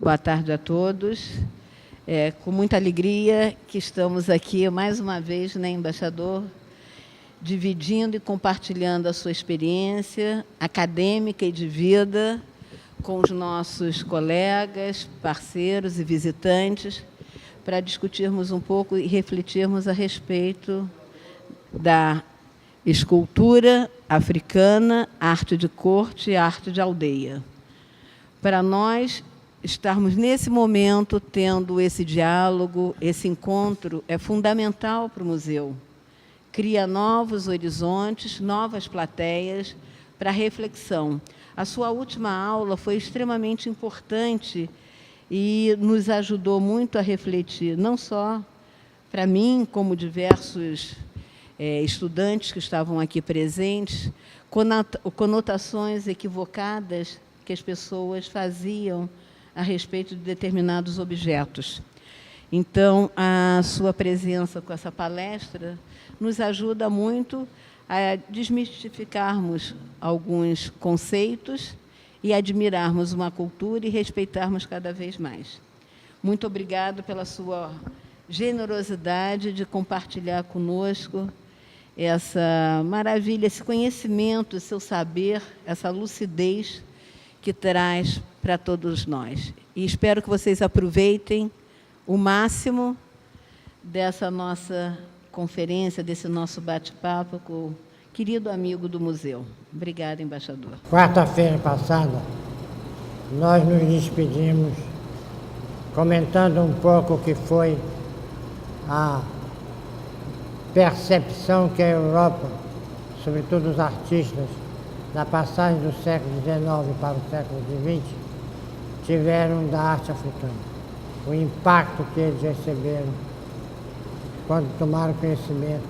Boa tarde a todos. É com muita alegria que estamos aqui mais uma vez, né, embaixador, dividindo e compartilhando a sua experiência acadêmica e de vida com os nossos colegas, parceiros e visitantes, para discutirmos um pouco e refletirmos a respeito da escultura africana, arte de corte e arte de aldeia. Para nós, estarmos nesse momento tendo esse diálogo, esse encontro, é fundamental para o museu. Cria novos horizontes, novas plateias para reflexão. A sua última aula foi extremamente importante e nos ajudou muito a refletir, não só para mim, como diversos estudantes que estavam aqui presentes, conotações equivocadas que as pessoas faziam a respeito de determinados objetos. Então, a sua presença com essa palestra nos ajuda muito a desmistificarmos alguns conceitos e admirarmos uma cultura e respeitarmos cada vez mais. Muito obrigado pela sua generosidade de compartilhar conosco essa maravilha, esse conhecimento, seu saber, essa lucidez que traz para todos nós. E espero que vocês aproveitem o máximo dessa nossa conferência, desse nosso bate-papo com o querido amigo do museu. Obrigada, embaixador. Quarta-feira passada, nós nos despedimos comentando um pouco o que foi a percepção que a Europa, sobretudo os artistas, na passagem do século XIX para o século XX, tiveram da arte africana. O impacto que eles receberam quando tomaram conhecimento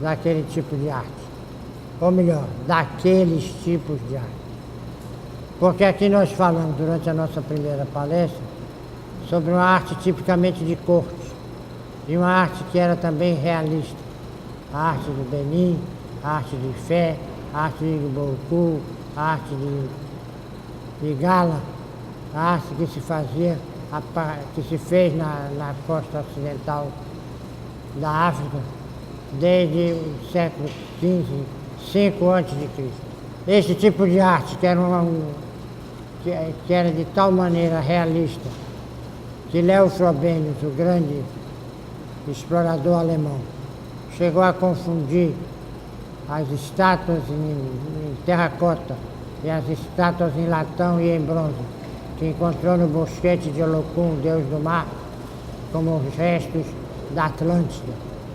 daquele tipo de arte. Ou melhor, daqueles tipos de arte. Porque aqui nós falamos, durante a nossa primeira palestra, sobre uma arte tipicamente de corte, e uma arte que era também realista. A arte do Benin, a arte de Fé, a arte de Igboku, a arte de Gala, a arte que se fazia, que se fez na costa ocidental da África, desde o século XV, 5 a.C. Este tipo de arte, que era de tal maneira realista, que Léo Frobenius, o grande explorador alemão, chegou a confundir as estátuas em terracota e as estátuas em latão e em bronze, que encontrou no bosquete de Olocum, deus do mar, como os restos da Atlântida,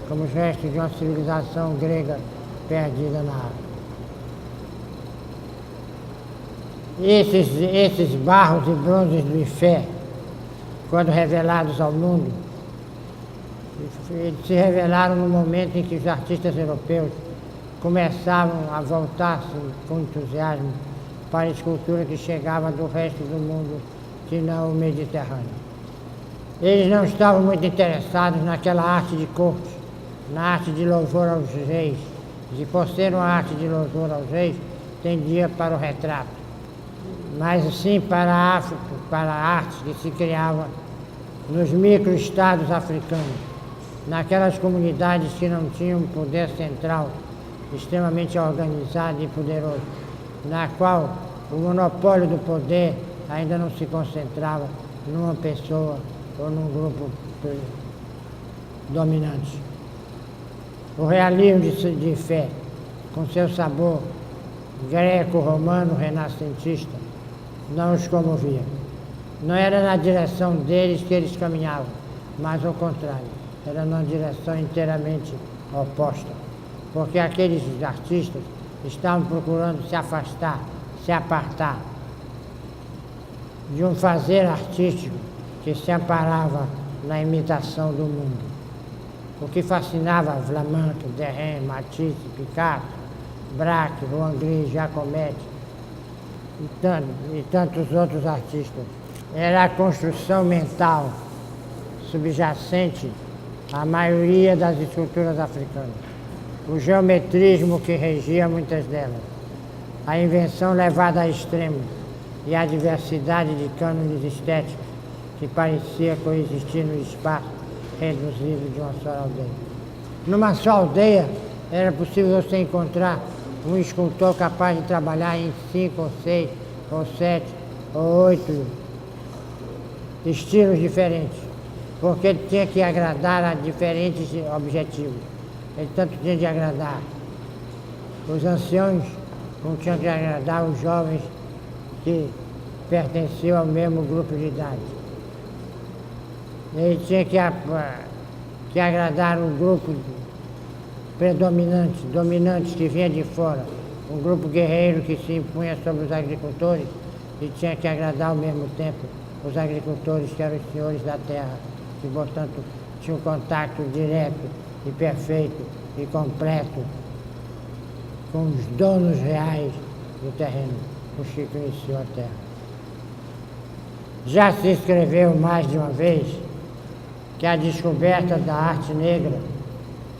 como os restos de uma civilização grega perdida na água. Esses barros e bronzes do Ifé, quando revelados ao mundo, eles se revelaram no momento em que os artistas europeus começavam a voltar-se com entusiasmo para a escultura que chegava do resto do mundo, que não o Mediterrâneo. Eles não estavam muito interessados naquela arte de corte, na arte de louvor aos reis, e por ser uma arte de louvor aos reis, tendia para o retrato, mas sim para a África, para a arte que se criava nos microestados africanos, naquelas comunidades que não tinham um poder central extremamente organizado e poderoso, na qual o monopólio do poder ainda não se concentrava numa pessoa ou num grupo dominante. O realismo de Fé, com seu sabor greco-romano renascentista, não os comovia. Não era na direção deles que eles caminhavam, mas ao contrário, era numa direção inteiramente oposta, porque aqueles artistas estavam procurando se afastar, se apartar de um fazer artístico que se amparava na imitação do mundo. O que fascinava Vlaminck, Derain, Matisse, Picasso, Braque, Juan Gris, Giacometti e tantos outros artistas era a construção mental subjacente à maioria das esculturas africanas, o geometrismo que regia muitas delas, a invenção levada a extremos, e a diversidade de cânones estéticos que parecia coexistir no espaço reduzido de uma só aldeia. Numa só aldeia, era possível você encontrar um escultor capaz de trabalhar em 5 ou 6 ou 7 ou 8 estilos diferentes, porque ele tinha que agradar a diferentes objetivos. Ele tanto tinha de agradar os anciãos, como tinha que agradar os jovens que pertenciam ao mesmo grupo de idade. Ele tinha que agradar um grupo predominante, dominante que vinha de fora, um grupo guerreiro que se impunha sobre os agricultores e tinha que agradar ao mesmo tempo os agricultores que eram os senhores da terra, que portanto tinham contato direto e perfeito e completo com os donos reais do terreno, os que conheciam a terra. Já se escreveu mais de uma vez que a descoberta da arte negra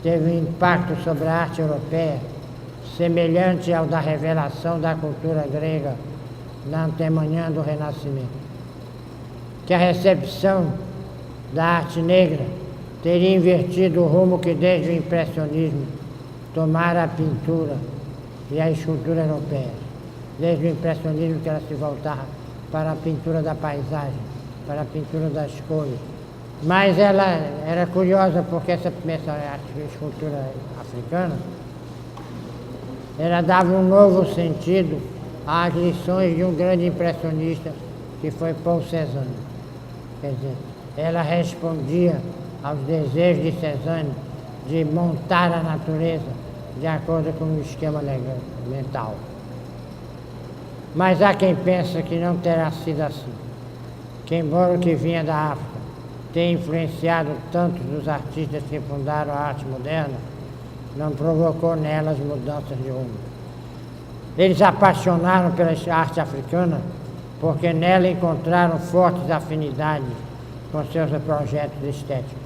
teve um impacto sobre a arte europeia semelhante ao da revelação da cultura grega na antemanhã do Renascimento. Que a recepção da arte negra teria invertido o rumo que desde o impressionismo tomara a pintura e a escultura europeia. Desde o impressionismo que ela se voltava para a pintura da paisagem, para a pintura das cores. Mas ela era curiosa porque essa escultura africana, ela dava um novo sentido às lições de um grande impressionista que foi Paul Cézanne. Quer dizer, ela respondia aos desejos de Cézanne de montar a natureza de acordo com o esquema mental. Mas há quem pensa que não terá sido assim, que embora o que vinha da África tenha influenciado tantos dos artistas que fundaram a arte moderna, não provocou nelas mudanças de rumo. Eles apaixonaram pela arte africana porque nela encontraram fortes afinidades com seus projetos estéticos.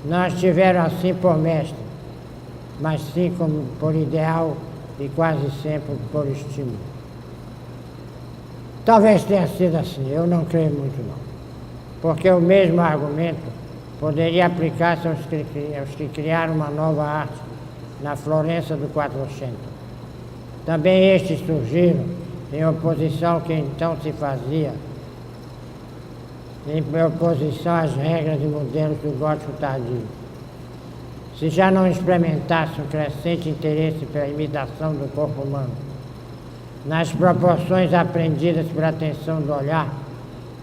Não estiveram assim por mestre, mas sim como por ideal e quase sempre por estímulo. Talvez tenha sido assim, eu não creio muito não, porque o mesmo argumento poderia aplicar-se aos que criaram uma nova arte na Florença do Quattrocento. Também estes surgiram em oposição ao que então se fazia, em oposição às regras e modelos do gótico tardio. Se já não experimentasse um crescente interesse pela imitação do corpo humano, nas proporções aprendidas pela atenção do olhar,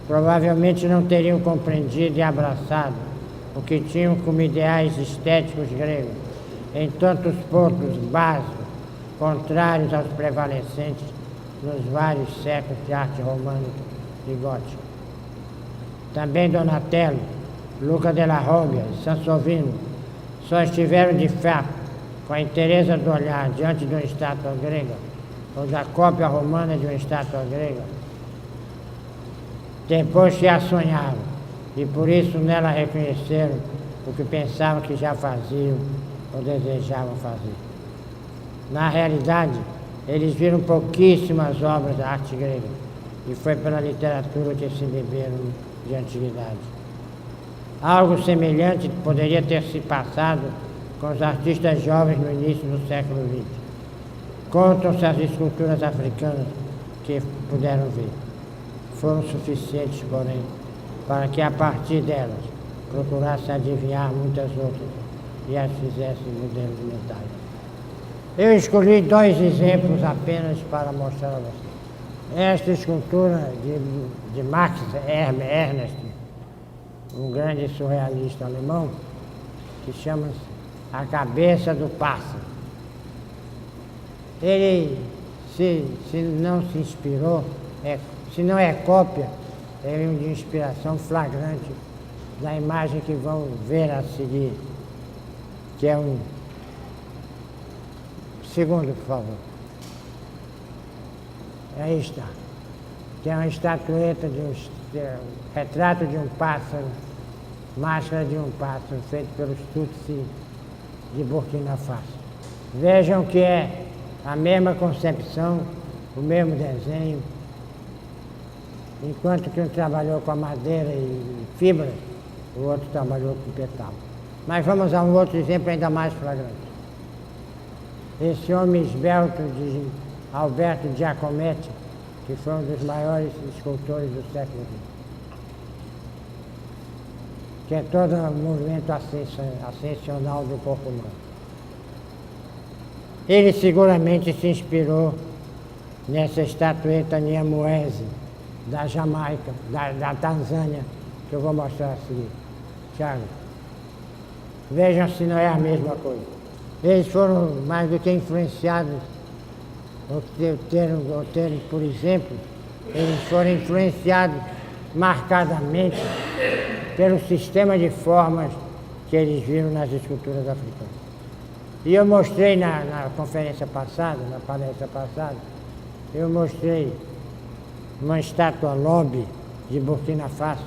provavelmente não teriam compreendido e abraçado o que tinham como ideais estéticos gregos, em tantos pontos básicos, contrários aos prevalecentes nos vários séculos de arte românica e gótica. Também Donatello, Luca della Robbia e Sansovino só estiveram de fato com a inteireza do olhar diante de uma estátua grega ou da cópia romana de uma estátua grega, depois que a sonharam, e por isso nela reconheceram o que pensavam que já faziam ou desejavam fazer. Na realidade, eles viram pouquíssimas obras da arte grega, e foi pela literatura que se beberam de antiguidade. Algo semelhante poderia ter se passado com os artistas jovens no início do século XX. Contam-se as esculturas africanas que puderam ver. Foram suficientes, porém, para que a partir delas procurasse adivinhar muitas outras e as fizesse modelos mentais. Eu escolhi 2 exemplos apenas para mostrar a vocês. Esta escultura de Max Ernst, um grande surrealista alemão, que chama-se A Cabeça do Pássaro. Ele, se não se inspirou, se não é cópia, é de inspiração flagrante da imagem que vão ver a seguir, que é um... Segundo, por favor. Aí está. Que é uma estatueta retrato de um pássaro, máscara de um pássaro, feito pelos Tutsi de Burkina Faso. Vejam que é a mesma concepção, o mesmo desenho, enquanto que um trabalhou com a madeira e fibra, o outro trabalhou com petal. Mas vamos a um outro exemplo ainda mais flagrante. Esse homem esbelto de Alberto Giacometti, que foi um dos maiores escultores do século XX, que é todo o movimento ascensional do corpo humano. Ele seguramente se inspirou nessa estatueta Nyamwezi, da Jamaica, da Tanzânia, que eu vou mostrar a seguir. Thiago, vejam se não é a mesma coisa. Eles foram mais do que influenciados, por exemplo, eles foram influenciados marcadamente pelo sistema de formas que eles viram nas esculturas africanas. E eu mostrei na conferência passada, na palestra passada, eu mostrei uma estátua Lobe de Burkina Faso,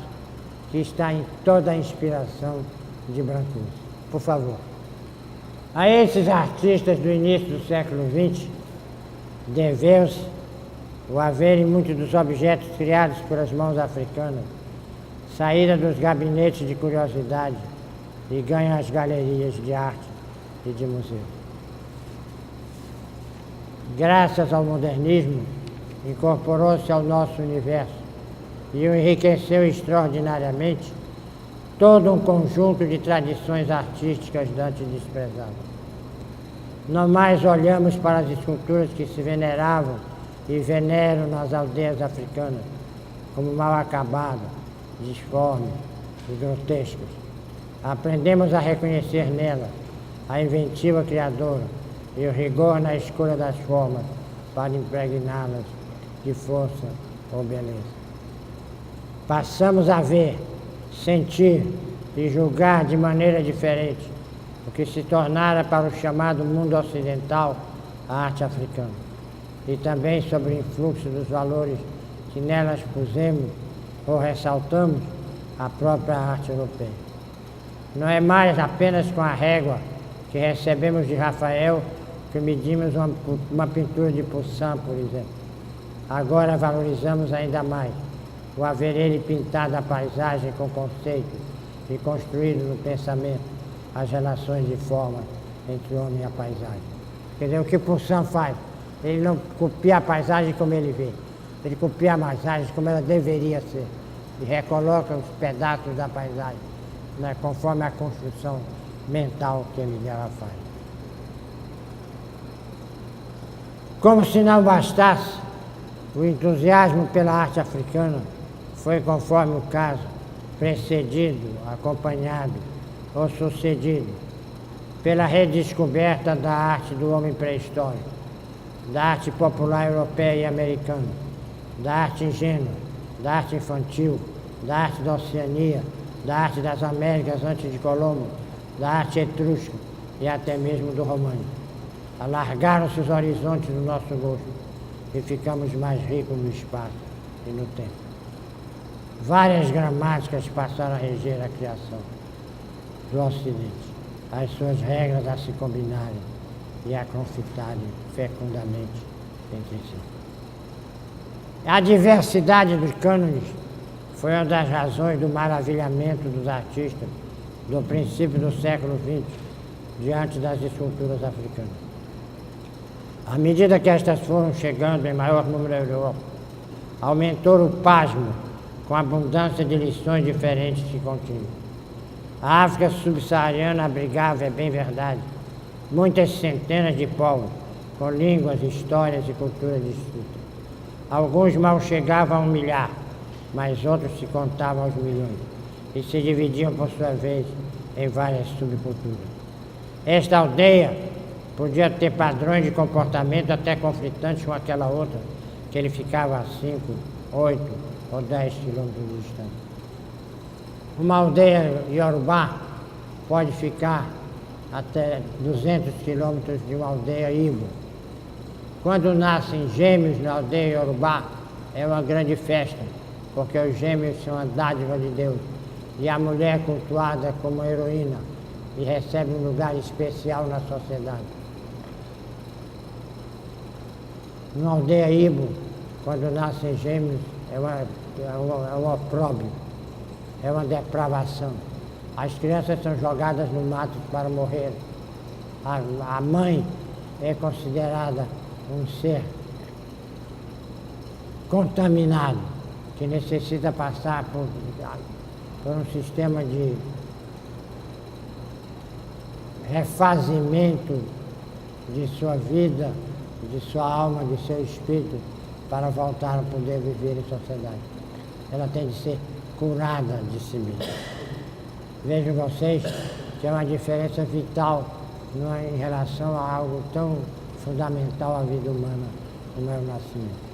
que está em toda a inspiração de Brancusi. Por favor. A esses artistas do início do século XX, deveu-se o haver em muitos dos objetos criados pelas mãos africanas, saída dos gabinetes de curiosidade e ganho às galerias de arte e de museu. Graças ao modernismo, incorporou-se ao nosso universo e o enriqueceu extraordinariamente todo um conjunto de tradições artísticas dantes desprezadas. Não mais olhamos para as esculturas que se veneravam e veneram nas aldeias africanas como mal acabadas, disformes e grotescas. Aprendemos a reconhecer nelas a inventiva criadora e o rigor na escolha das formas para impregná-las de força ou beleza. Passamos a ver, sentir e julgar de maneira diferente o que se tornara para o chamado mundo ocidental a arte africana, e também sobre o influxo dos valores que nelas pusemos ou ressaltamos a própria arte europeia. Não é mais apenas com a régua que recebemos de Rafael que medimos uma pintura de Poussin, por exemplo. Agora valorizamos ainda mais o haver ele pintado a paisagem com conceitos e construído no pensamento as relações de forma entre o homem e a paisagem. Quer dizer, o que Poussin faz? Ele não copia a paisagem como ele vê, ele copia a paisagem como ela deveria ser e recoloca os pedaços da paisagem, né, conforme a construção mental que ele dela faz. Como se não bastasse, o entusiasmo pela arte africana foi, conforme o caso, precedido, acompanhado ou sucedido pela redescoberta da arte do homem pré-histórico, da arte popular europeia e americana, da arte ingênua, da arte infantil, da arte da Oceania, da arte das Américas antes de Colombo, da arte etrusca e até mesmo do românico. Alargaram-se os horizontes do nosso gosto e ficamos mais ricos no espaço e no tempo. Várias gramáticas passaram a reger a criação do Ocidente, as suas regras a se combinarem e a confitarem fecundamente entre si. A diversidade dos cânones foi uma das razões do maravilhamento dos artistas do princípio do século XX diante das esculturas africanas. À medida que estas foram chegando em maior número à Europa, aumentou o pasmo com a abundância de lições diferentes que continham. A África subsaariana abrigava, é bem verdade, muitas centenas de povos, com línguas, histórias e culturas distintas. Alguns mal chegavam a 1 milhar, mas outros se contavam aos milhões, e se dividiam, por sua vez, em várias subculturas. Esta aldeia podia ter padrões de comportamento até conflitantes com aquela outra, que ele ficava a 5, 8 ou 10 quilômetros de distância. Uma aldeia iorubá pode ficar até 200 quilômetros de uma aldeia Igbo. Quando nascem gêmeos na aldeia iorubá, é uma grande festa, porque os gêmeos são a dádiva de Deus, e a mulher é cultuada como heroína e recebe um lugar especial na sociedade. Numa aldeia Igbo, quando nascem gêmeos, é um opróbrio, é uma depravação. As crianças são jogadas no mato para morrer. A mãe é considerada um ser contaminado, que necessita passar por um sistema de refazimento de sua vida, de sua alma, de seu espírito, para voltar a poder viver em sociedade. Ela tem de ser curada de si mesma. Vejam vocês que é uma diferença vital em relação a algo tão fundamental à vida humana como é o nascimento.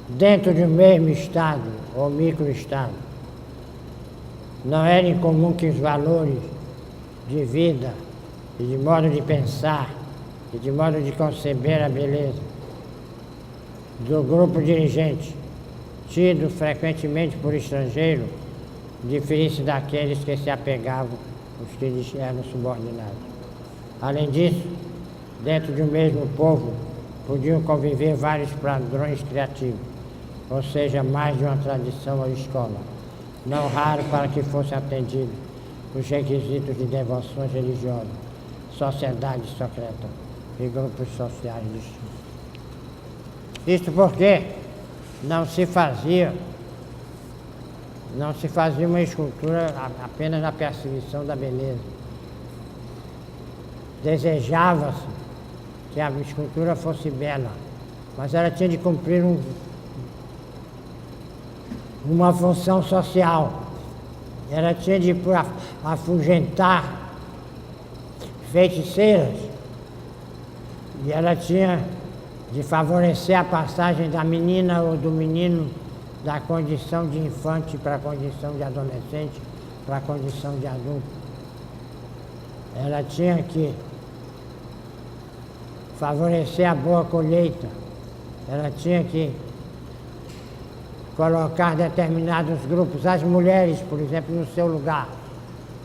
Dentro de um mesmo estado, ou microestado, não era incomum que os valores de vida e de modo de pensar e de modo de conceber a beleza do grupo dirigente, tido frequentemente por estrangeiro, diferisse daqueles que se apegavam os que lhes eram subordinados. Além disso, dentro de um mesmo povo, podiam conviver vários padrões criativos, ou seja, mais de uma tradição ou escola, não raro para que fossem atendidos os requisitos de devoções religiosas, sociedades secretas e grupos sociais distintos. Isto porque não se fazia uma escultura apenas na perseguição da beleza. Desejava-se que a escultura fosse bela, mas ela tinha de cumprir uma função social. Ela tinha de afugentar feiticeiras e ela tinha de favorecer a passagem da menina ou do menino da condição de infante para a condição de adolescente, para a condição de adulto. Ela tinha que favorecer a boa colheita. Ela tinha que colocar determinados grupos, as mulheres, por exemplo, no seu lugar,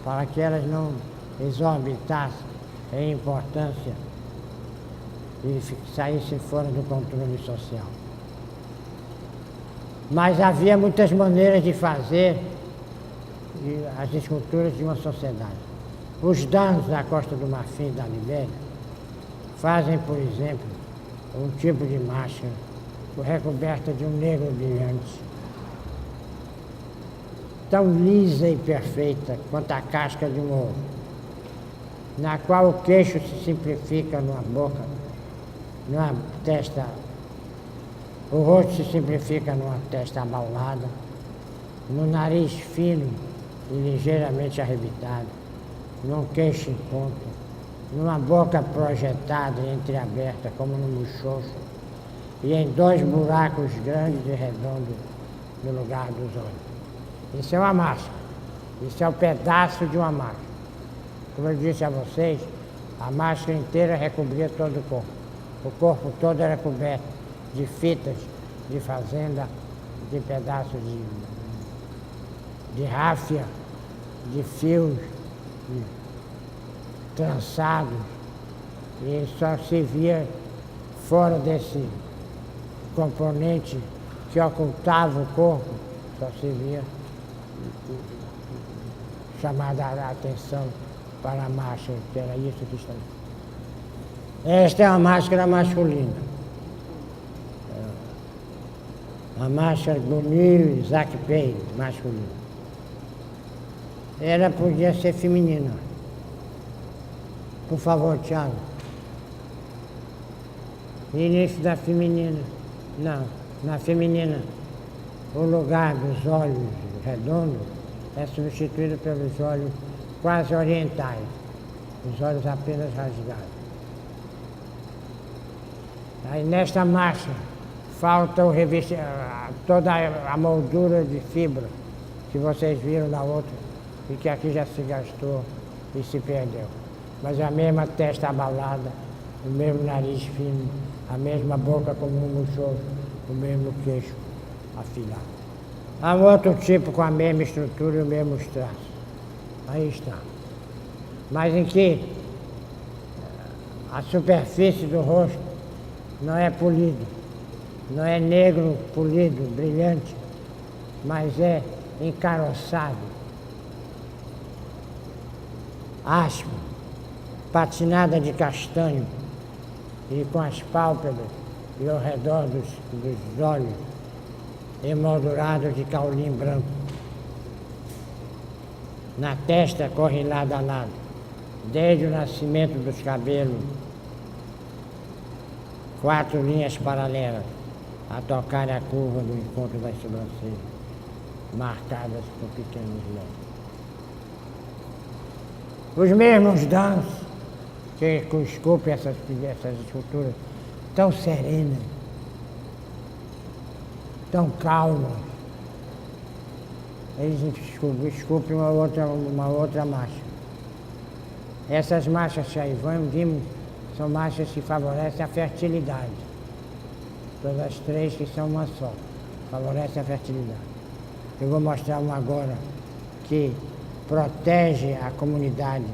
para que elas não exorbitassem em importância e saíssem fora do controle social. Mas havia muitas maneiras de fazer as esculturas de uma sociedade. Os danos da Costa do Marfim e da Libéria fazem, por exemplo, um tipo de máscara recoberta de um negro brilhante, tão lisa e perfeita quanto a casca de um ovo, na qual o queixo se simplifica numa boca, numa testa, o rosto se simplifica numa testa abaulada, no nariz fino e ligeiramente arrebitado, num queixo em ponta, numa boca projetada e entreaberta como no muxoxo, e em 2 buracos grandes e redondos no lugar dos olhos. Isso é uma máscara. Isso é um pedaço de uma máscara. Como eu disse a vocês, a máscara inteira recobria todo o corpo. O corpo todo era coberto de fitas de fazenda, de pedaços de ráfia, de fios trançados. E só se via fora desse componente que ocultava o corpo, só se via chamada a atenção para a máscara, que era isso que estava. Esta é a máscara masculina. A máscara do Nil Isaac Pei, masculina. Ela podia ser feminina. Por favor, Thiago. Início da feminina. Não, na feminina, o lugar dos olhos redondos é substituído pelos olhos quase orientais, os olhos apenas rasgados. Aí nesta máscara falta toda a moldura de fibra que vocês viram na outra e que aqui já se gastou e se perdeu. Mas a mesma testa abalada, o mesmo nariz fino, a mesma boca como um muxoxo, o mesmo queixo afilado. Há um outro tipo com a mesma estrutura e os mesmos traços. Aí está. Mas em que a superfície do rosto não é polido, não é negro, polido, brilhante, mas é encaroçado, áspero, patinada de castanho e com as pálpebras e ao redor dos olhos emoldurados de caulim branco. Na testa corre lado a lado, desde o nascimento dos cabelos, 4 linhas paralelas a tocar a curva do encontro das sobrancelhas, marcadas por pequenos lobos. Os mesmos dãos que esculpem essas esculturas tão serenas, tão calmas, eles esculpem uma outra marcha. Essas marchas que aí vimos são marchas que favorecem a fertilidade. Todas as 3 que são uma só, favorecem a fertilidade. Eu vou mostrar uma agora que protege a comunidade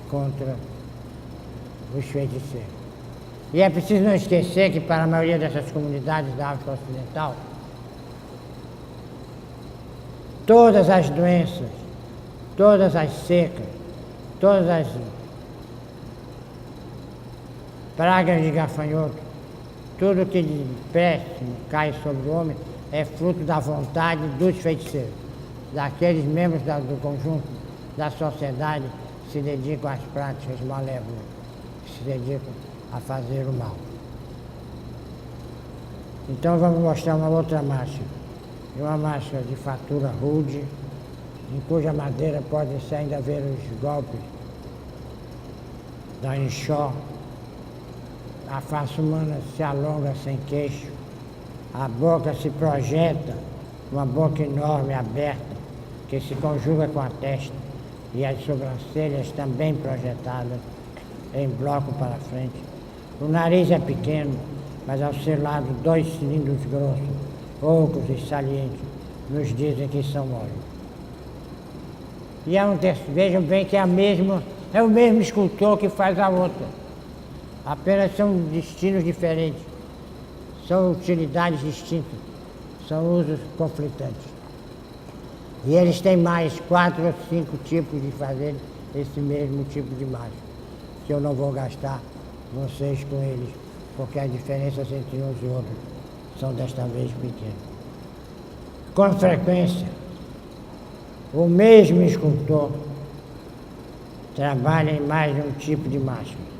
contra os feiticeiros. E é preciso não esquecer que para a maioria dessas comunidades da África Ocidental, todas as doenças, todas as secas, todas as pragas de gafanhoto, tudo que de péssimo cai sobre o homem é fruto da vontade dos feiticeiros, daqueles membros do conjunto da sociedade que se dedicam às práticas malévolas, que se dedicam a fazer o mal. Então vamos mostrar uma outra marcha. Uma marcha de fatura rude, em cuja madeira pode-se ainda ver os golpes da enxó. A face humana se alonga sem queixo, a boca se projeta, uma boca enorme, aberta, que se conjuga com a testa, e as sobrancelhas também projetadas em bloco para frente. O nariz é pequeno, mas ao seu lado 2 cilindros grossos, ocos e salientes, nos dizem que são olhos. E vejam bem que é o mesmo escultor que faz a outra. Apenas são destinos diferentes, são utilidades distintas, são usos conflitantes. E eles têm mais 4 ou 5 tipos de fazer esse mesmo tipo de imagem, que eu não vou gastar vocês com eles, porque as diferenças entre uns e outros são desta vez pequenas. Com frequência, o mesmo escultor trabalha em mais de um tipo de máscara,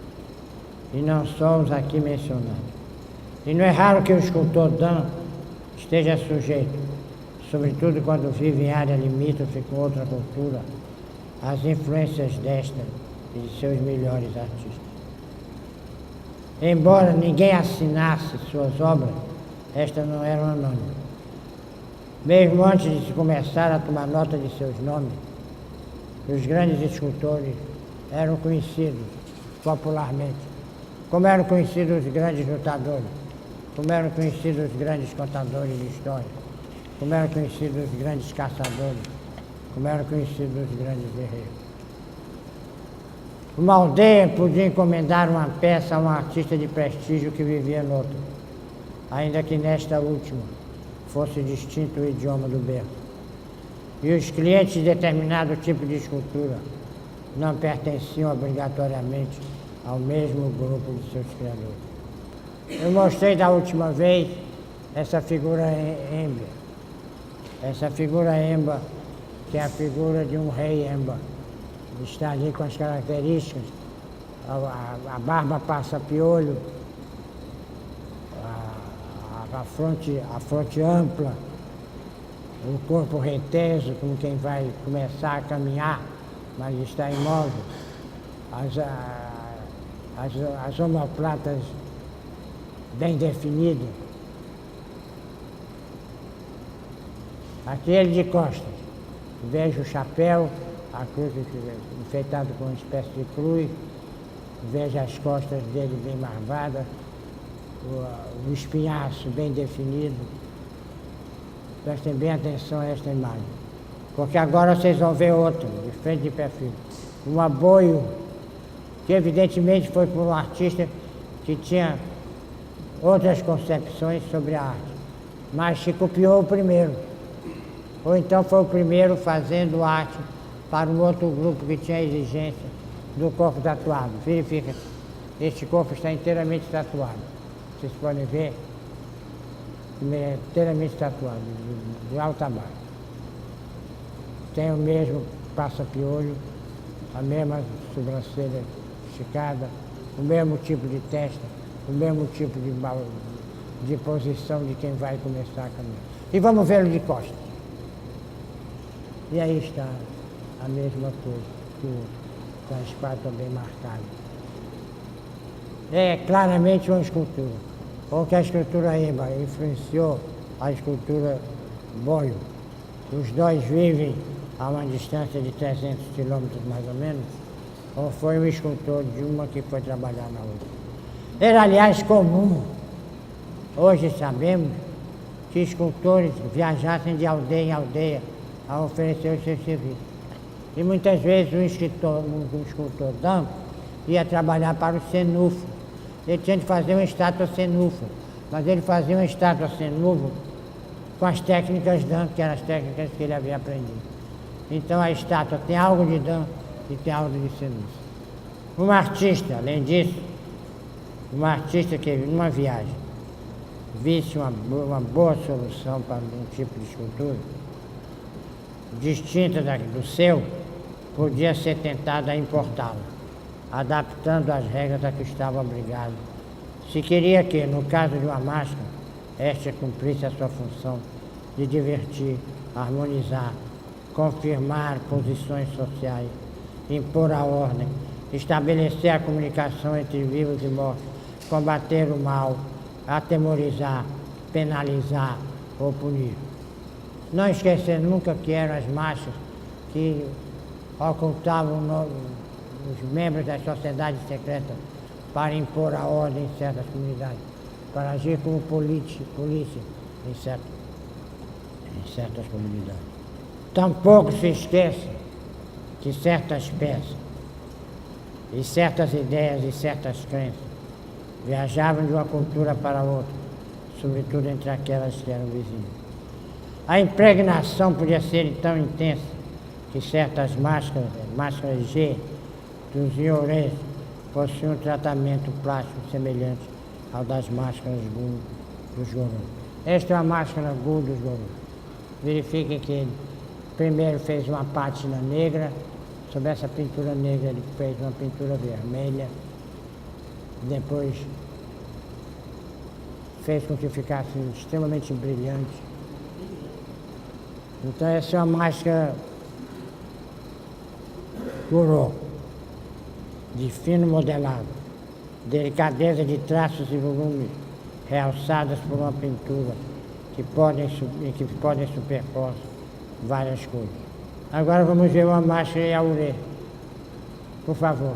e não só os aqui mencionados. E não é raro que o escultor Dan esteja sujeito, sobretudo quando vive em área limítrofe com outra cultura, às influências desta e de seus melhores artistas. Embora ninguém assinasse suas obras, estas não eram anônimas. Mesmo antes de se começar a tomar nota de seus nomes, os grandes escultores eram conhecidos popularmente, como eram conhecidos os grandes lutadores, como eram conhecidos os grandes contadores de história, como eram conhecidos os grandes caçadores, como eram conhecidos os grandes guerreiros. Uma aldeia podia encomendar uma peça a um artista de prestígio que vivia noutra, ainda que nesta última fosse distinto o idioma do berço. E os clientes de determinado tipo de escultura não pertenciam obrigatoriamente ao mesmo grupo de seus criadores. Eu mostrei da última vez essa figura Emba. Essa figura Emba, que é a figura de um rei Emba. Está ali com as características, a barba passa piolho, a fronte ampla, o corpo reteso, como quem vai começar a caminhar, mas está imóvel, as omoplatas bem definidas. Aquele de costas, vejo o chapéu, a cruz enfeitada com uma espécie de cruz, vejo as costas dele bem marvadas, o espinhaço bem definido. Prestem bem atenção a esta imagem, porque agora vocês vão ver outra, de frente de perfil. Um aboio, que evidentemente foi por um artista que tinha outras concepções sobre a arte, mas se copiou o primeiro. Ou então foi o primeiro fazendo arte para um outro grupo que tinha exigência do corpo tatuado. Verifica, este corpo está inteiramente tatuado. Vocês podem ver, ele é inteiramente tatuado, de alto a baixo. Tem o mesmo passa-piolho, a mesma sobrancelha esticada, o mesmo tipo de testa, o mesmo tipo de posição de quem vai começar a caminhar. E vamos vê-lo de costas. E aí está a mesma coisa que o outro, com a espátula bem marcada. É claramente uma escultura. Ou que a escultura Eba influenciou a escultura Boio. Os dois vivem a uma distância de 300 quilômetros mais ou menos, ou foi um escultor de uma que foi trabalhar na outra. Era, aliás, comum. Hoje sabemos que escultores viajassem de aldeia em aldeia a oferecer os seus serviços. E muitas vezes um escultor danco ia trabalhar para o cenufo. Ele tinha de fazer uma estátua cenufo, mas ele fazia uma estátua cenufo com as técnicas danco, que eram as técnicas que ele havia aprendido. Então a estátua tem algo de danco e tem algo de cenufo. Um artista, além disso, um artista que numa viagem visse uma boa solução para um tipo de escultura, distinta do seu, podia ser tentado a importá-la, adaptando as regras a que estava obrigado. Se queria que, no caso de uma máscara, esta cumprisse a sua função de divertir, harmonizar, confirmar posições sociais, impor a ordem, estabelecer a comunicação entre vivos e mortos, combater o mal, atemorizar, penalizar ou punir. Não esquecer nunca que eram as máscaras que ocultavam os membros das sociedades secretas para impor a ordem em certas comunidades, para agir como polícia em certas comunidades. Tampouco se esqueça que certas peças e certas ideias e certas crenças viajavam de uma cultura para outra, sobretudo entre aquelas que eram vizinhas. A impregnação podia ser tão intensa que certas máscaras G dos iorês possuíam um tratamento plástico semelhante ao das máscaras Gu dos Gorô. Esta é uma máscara Gu dos Gorô. Verifiquem que ele primeiro fez uma pátina negra, sobre essa pintura negra ele fez uma pintura vermelha, depois fez com que ficasse extremamente brilhante. Então essa é uma máscara Gorô, de fino modelado, delicadeza de traços e volumes, realçadas por uma pintura que podem superpor várias cores. Agora vamos ver uma máscara Yauré. Por favor,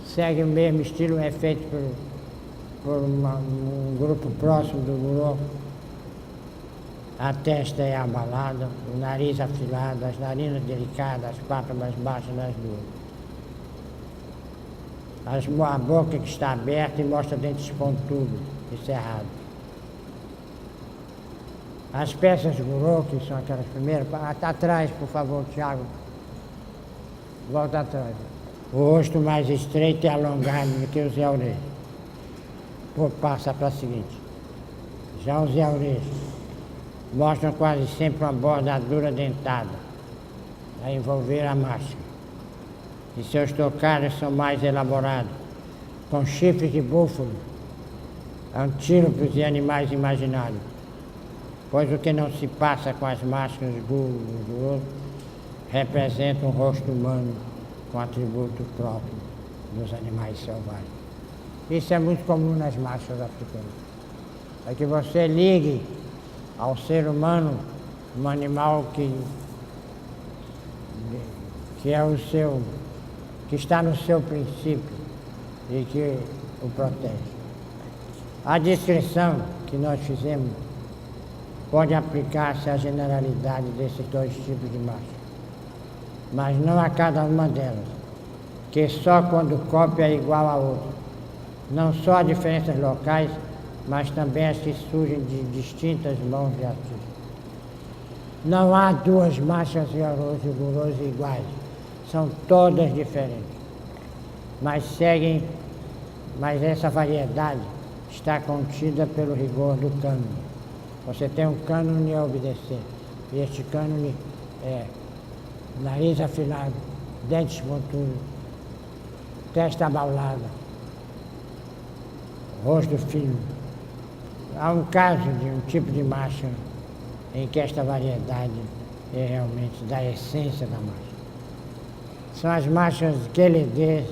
segue o mesmo estilo, é feito por um grupo próximo do Gorô. A testa é abalada, o nariz afilado, as narinas delicadas, as pálpebras baixas das duas. A boca que está aberta e mostra dentes pontudos e cerrados. As peças Gorô, que são aquelas primeiras, atrás, por favor, Tiago. Volta atrás. O rosto mais estreito e alongado do que os Yaurês. Passa para a seguinte. Já os Yaurês mostram quase sempre uma bordadura dentada a envolver a máscara. E seus tocados são mais elaborados, com chifres de búfalo, antílopes e animais imaginários, pois o que não se passa com as máscaras do outro representa um rosto humano com atributo próprio dos animais selvagens. Isso é muito comum nas máscaras africanas. É que você ligue ao ser humano um animal que é que está no seu princípio e que o protege. A descrição que nós fizemos pode aplicar-se à generalidade desses dois tipos de máscara, mas não a cada uma delas, que só quando cópia é igual a outra. Não só há diferenças locais, mas também as que surgem de distintas mãos de artistas. Não há duas marchas rigorosas iguais, são todas diferentes, mas essa variedade está contida pelo rigor do cânone. Você tem um cânone a obedecer, e este cânone é nariz afilado, dentes pontudos, testa abaulada, rosto fino. Há um caso de um tipo de marcha em que esta variedade é realmente da essência da marcha. São as marchas Gueledê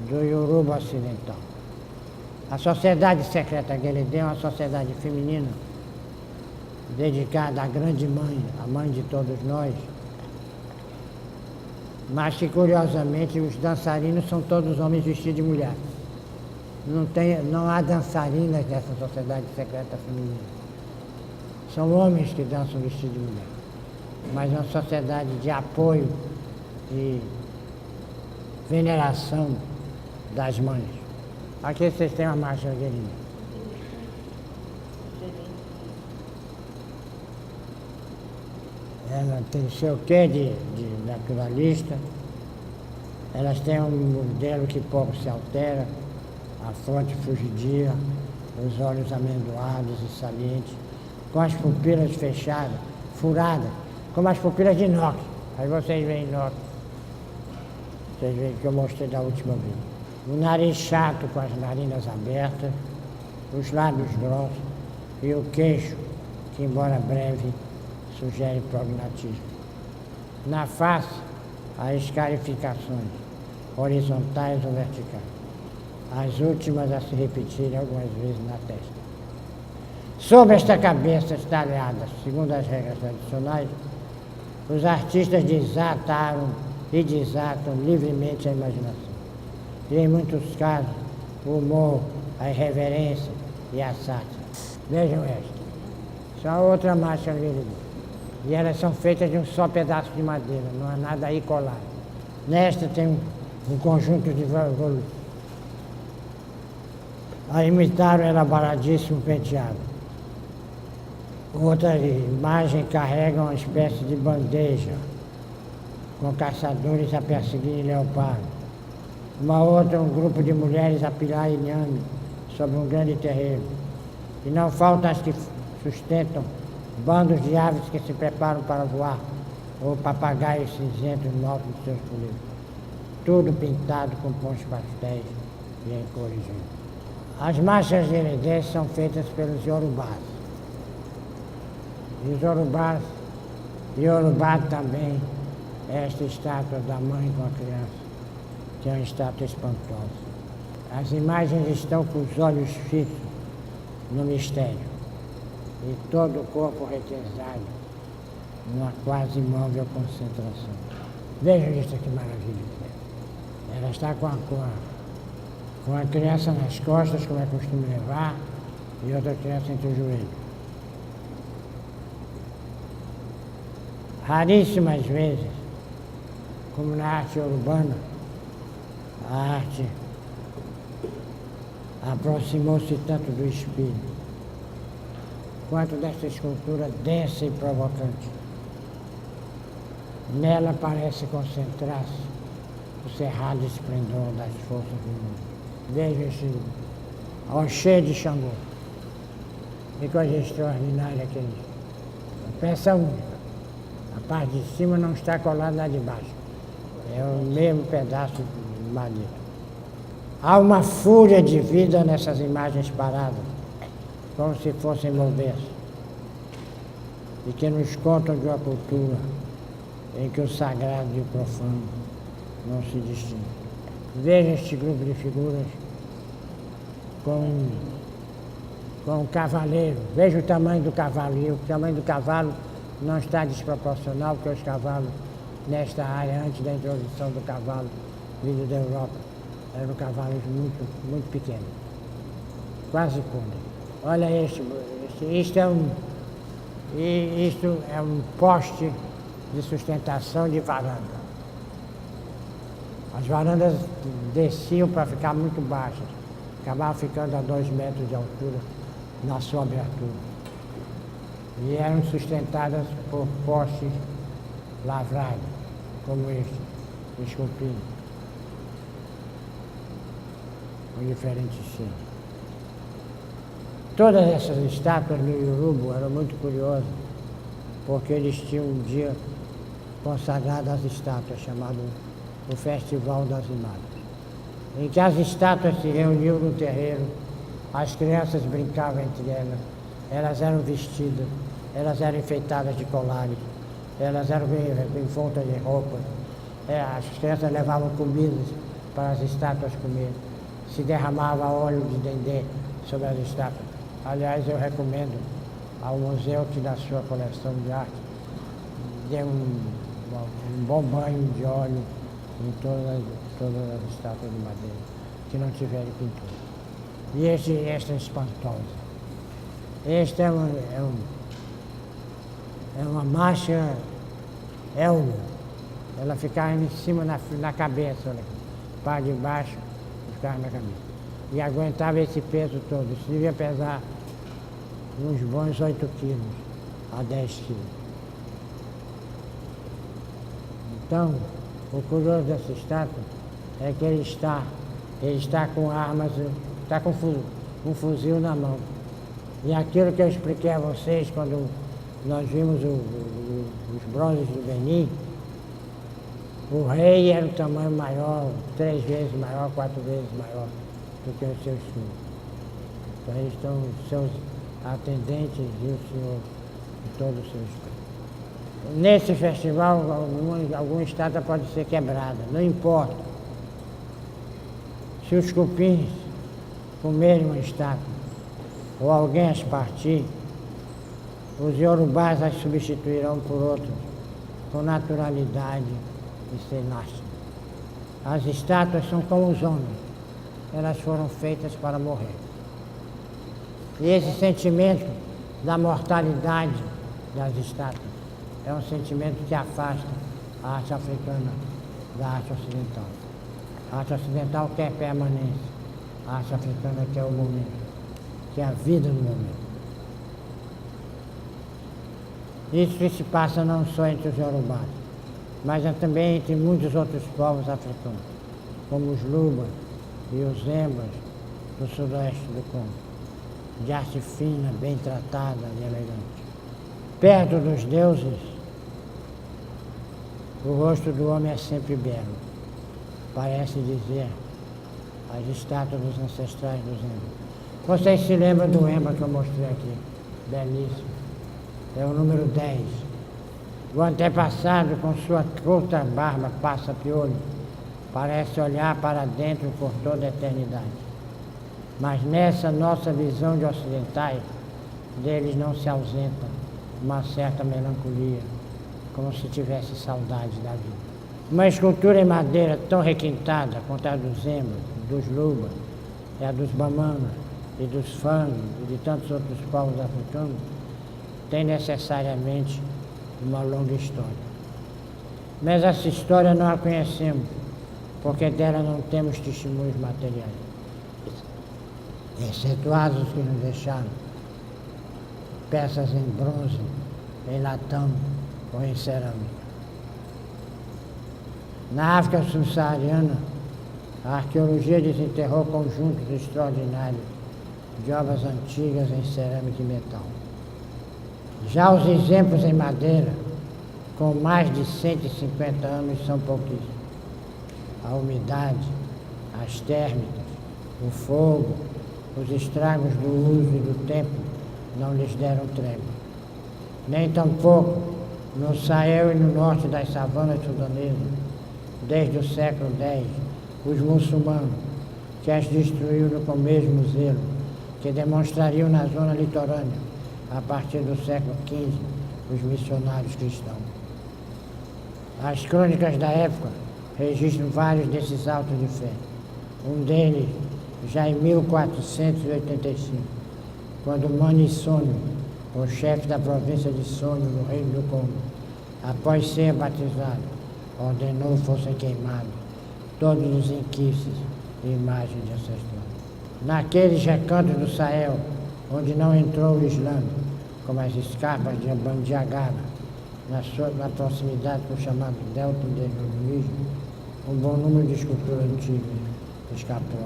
do Yoruba Ocidental. A Sociedade Secreta Gueledê é uma sociedade feminina dedicada à grande mãe, a mãe de todos nós, mas que, curiosamente, os dançarinos são todos homens vestidos de mulher. Não há dançarinas dessa sociedade secreta feminina. São homens que dançam vestidos de mulher. Mas é uma sociedade de apoio e veneração das mães. Aqui vocês têm uma marcha guerreira. Ela tem seu quê de naturalista. Elas têm um modelo que pouco se altera, a fronte fugidia, os olhos amendoados e salientes, com as pupilas fechadas, furadas, como as pupilas de inox. Aí vocês veem inox. Vocês veem que eu mostrei da última vez. O nariz chato com as narinas abertas, os lábios grossos e o queixo, que embora breve, sugere prognatismo. Na face, há escarificações, horizontais ou verticais, as últimas a se repetirem algumas vezes na testa. Sob esta cabeça estalhada, segundo as regras tradicionais, os artistas desataram e desatam livremente a imaginação. E, em muitos casos, o humor, a irreverência e a sátira. Vejam esta. Isso é outra marcha guerreira. E elas são feitas de um só pedaço de madeira, não há nada aí colado. Nesta tem um conjunto de volumes. A imitar o elaboradíssimo penteado. Outra imagem carrega uma espécie de bandeja, com caçadores a perseguir leopardo. Uma outra, um grupo de mulheres a pilar inhame sobre um grande terreiro. E não faltam as que sustentam bandos de aves que se preparam para voar, ou papagaios cinzentos no alto dos seus puleiros. Tudo pintado com tons pastéis e em cores vivas. As marchas de Eredê são feitas pelos Yorubás. E os Yorubá também é esta estátua da mãe com a criança, que é uma estátua espantosa. As imagens estão com os olhos fixos no mistério e todo o corpo retesado numa quase imóvel concentração. Vejam isso, que maravilha. Ela está com a criança nas costas, como é costume levar, e outra criança entre os joelhos. Raríssimas vezes, como na arte urbana, a arte aproximou-se tanto do espírito, quanto desta escultura densa e provocante. Nela parece concentrar-se o cerrado esplendor das forças do mundo. Veja esse Oxê de Xangô. Que coisa extraordinária que é isso. Peça única. A parte de cima não está colada lá de baixo. É o mesmo pedaço de madeira. Há uma fúria de vida nessas imagens paradas, como se fossem mover-se, e que nos contam de uma cultura em que o sagrado e o profano não se distinguem. Veja este grupo de figuras com um cavaleiro. Veja o tamanho do cavalo, e o tamanho do cavalo não está desproporcional, porque os cavalos, nesta área, antes da introdução do cavalo vindo da Europa, eram cavalos muito, muito pequenos, quase pônei. Olha isto é um poste de sustentação de varanda. As varandas desciam para ficar muito baixas, acabavam ficando a 2 metros de altura na sua abertura. E eram sustentadas por postes lavrados, como este, esculpido, com diferentes cenas. Todas essas estátuas no Irubo eram muito curiosas, porque eles tinham um dia consagrado às estátuas, chamado o Festival das Imagens, em que as estátuas se reuniam no terreiro, as crianças brincavam entre elas, elas eram vestidas, elas eram enfeitadas de colares, elas eram envoltas de roupas, as crianças levavam comidas para as estátuas comer, se derramava óleo de dendê sobre as estátuas. Aliás, eu recomendo ao museu que na sua coleção de arte dê um bom banho de óleo em todas as estátuas de madeira que não tiverem pintura. E esta é espantosa. Esta é uma marcha elmo. Ela ficava em cima na cabeça, olha aqui. Parte de baixo ficava na cabeça. E aguentava esse peso todo. Isso devia pesar uns bons 8 quilos a 10 quilos. Então, o curioso dessa estátua é que ele está com armas, está com um fuzil na mão. E aquilo que eu expliquei a vocês quando nós vimos os bronzes do Benin, o rei era um tamanho maior, 3 vezes maior, 4 vezes maior do que os seus filhos. Então eles estão, os seus atendentes e o senhor, de todo o seu respeito. Nesse festival, alguma estátua pode ser quebrada, não importa. Se os cupins comerem uma estátua, ou alguém as partir, os iorubás as substituirão por outras, com naturalidade e sem lástima. As estátuas são como os homens, elas foram feitas para morrer. E esse sentimento da mortalidade das estátuas é um sentimento que afasta a arte africana da arte ocidental. A arte ocidental quer permanência, a arte africana quer o momento, quer a vida no momento. Isso que se passa não só entre os iorubás, mas também entre muitos outros povos africanos, como os lubas e os embas do sudoeste do Congo, de arte fina, bem tratada e elegante. Perto dos deuses, o rosto do homem é sempre belo, parece dizer as estátuas dos ancestrais dos embas. Vocês se lembram do emba que eu mostrei aqui? Belíssimo. É o número 10. O antepassado, com sua curta barba passa-piolho, parece olhar para dentro por toda a eternidade. Mas nessa nossa visão de ocidentais, deles não se ausenta uma certa melancolia, como se tivesse saudade da vida. Uma escultura em madeira tão requintada quanto a dos embas, dos lubas, e a dos bamanas, e dos fang, e de tantos outros povos africanos, tem necessariamente uma longa história. Mas essa história não a conhecemos, porque dela não temos testemunhos materiais, excetuados os que nos deixaram peças em bronze, em latão ou em cerâmica. Na África subsaariana, a arqueologia desenterrou conjuntos extraordinários de obras antigas em cerâmica e metal. Já os exemplos em madeira, com mais de 150 anos, são pouquíssimos. A umidade, as térmicas, o fogo, os estragos do uso e do tempo não lhes deram trégua. Nem tampouco no Sahel e no norte das savanas sudanesas, desde o século X, os muçulmanos, que as destruíram com o mesmo zelo, que demonstrariam na zona litorânea, a partir do século XV, os missionários cristãos. As crônicas da época registram vários desses autos de fé. Um deles, já em 1485, quando Mani Sônio, o chefe da província de Sônio, no Reino do Congo, após ser batizado, ordenou fossem queimados todos os inquices e imagens de ancestrais. Naqueles recantos do Sahel, onde não entrou o Islã, como as escarpas de Bandiagara, na proximidade do chamado Delta Indonesio, um bom número de esculturas antigas escapou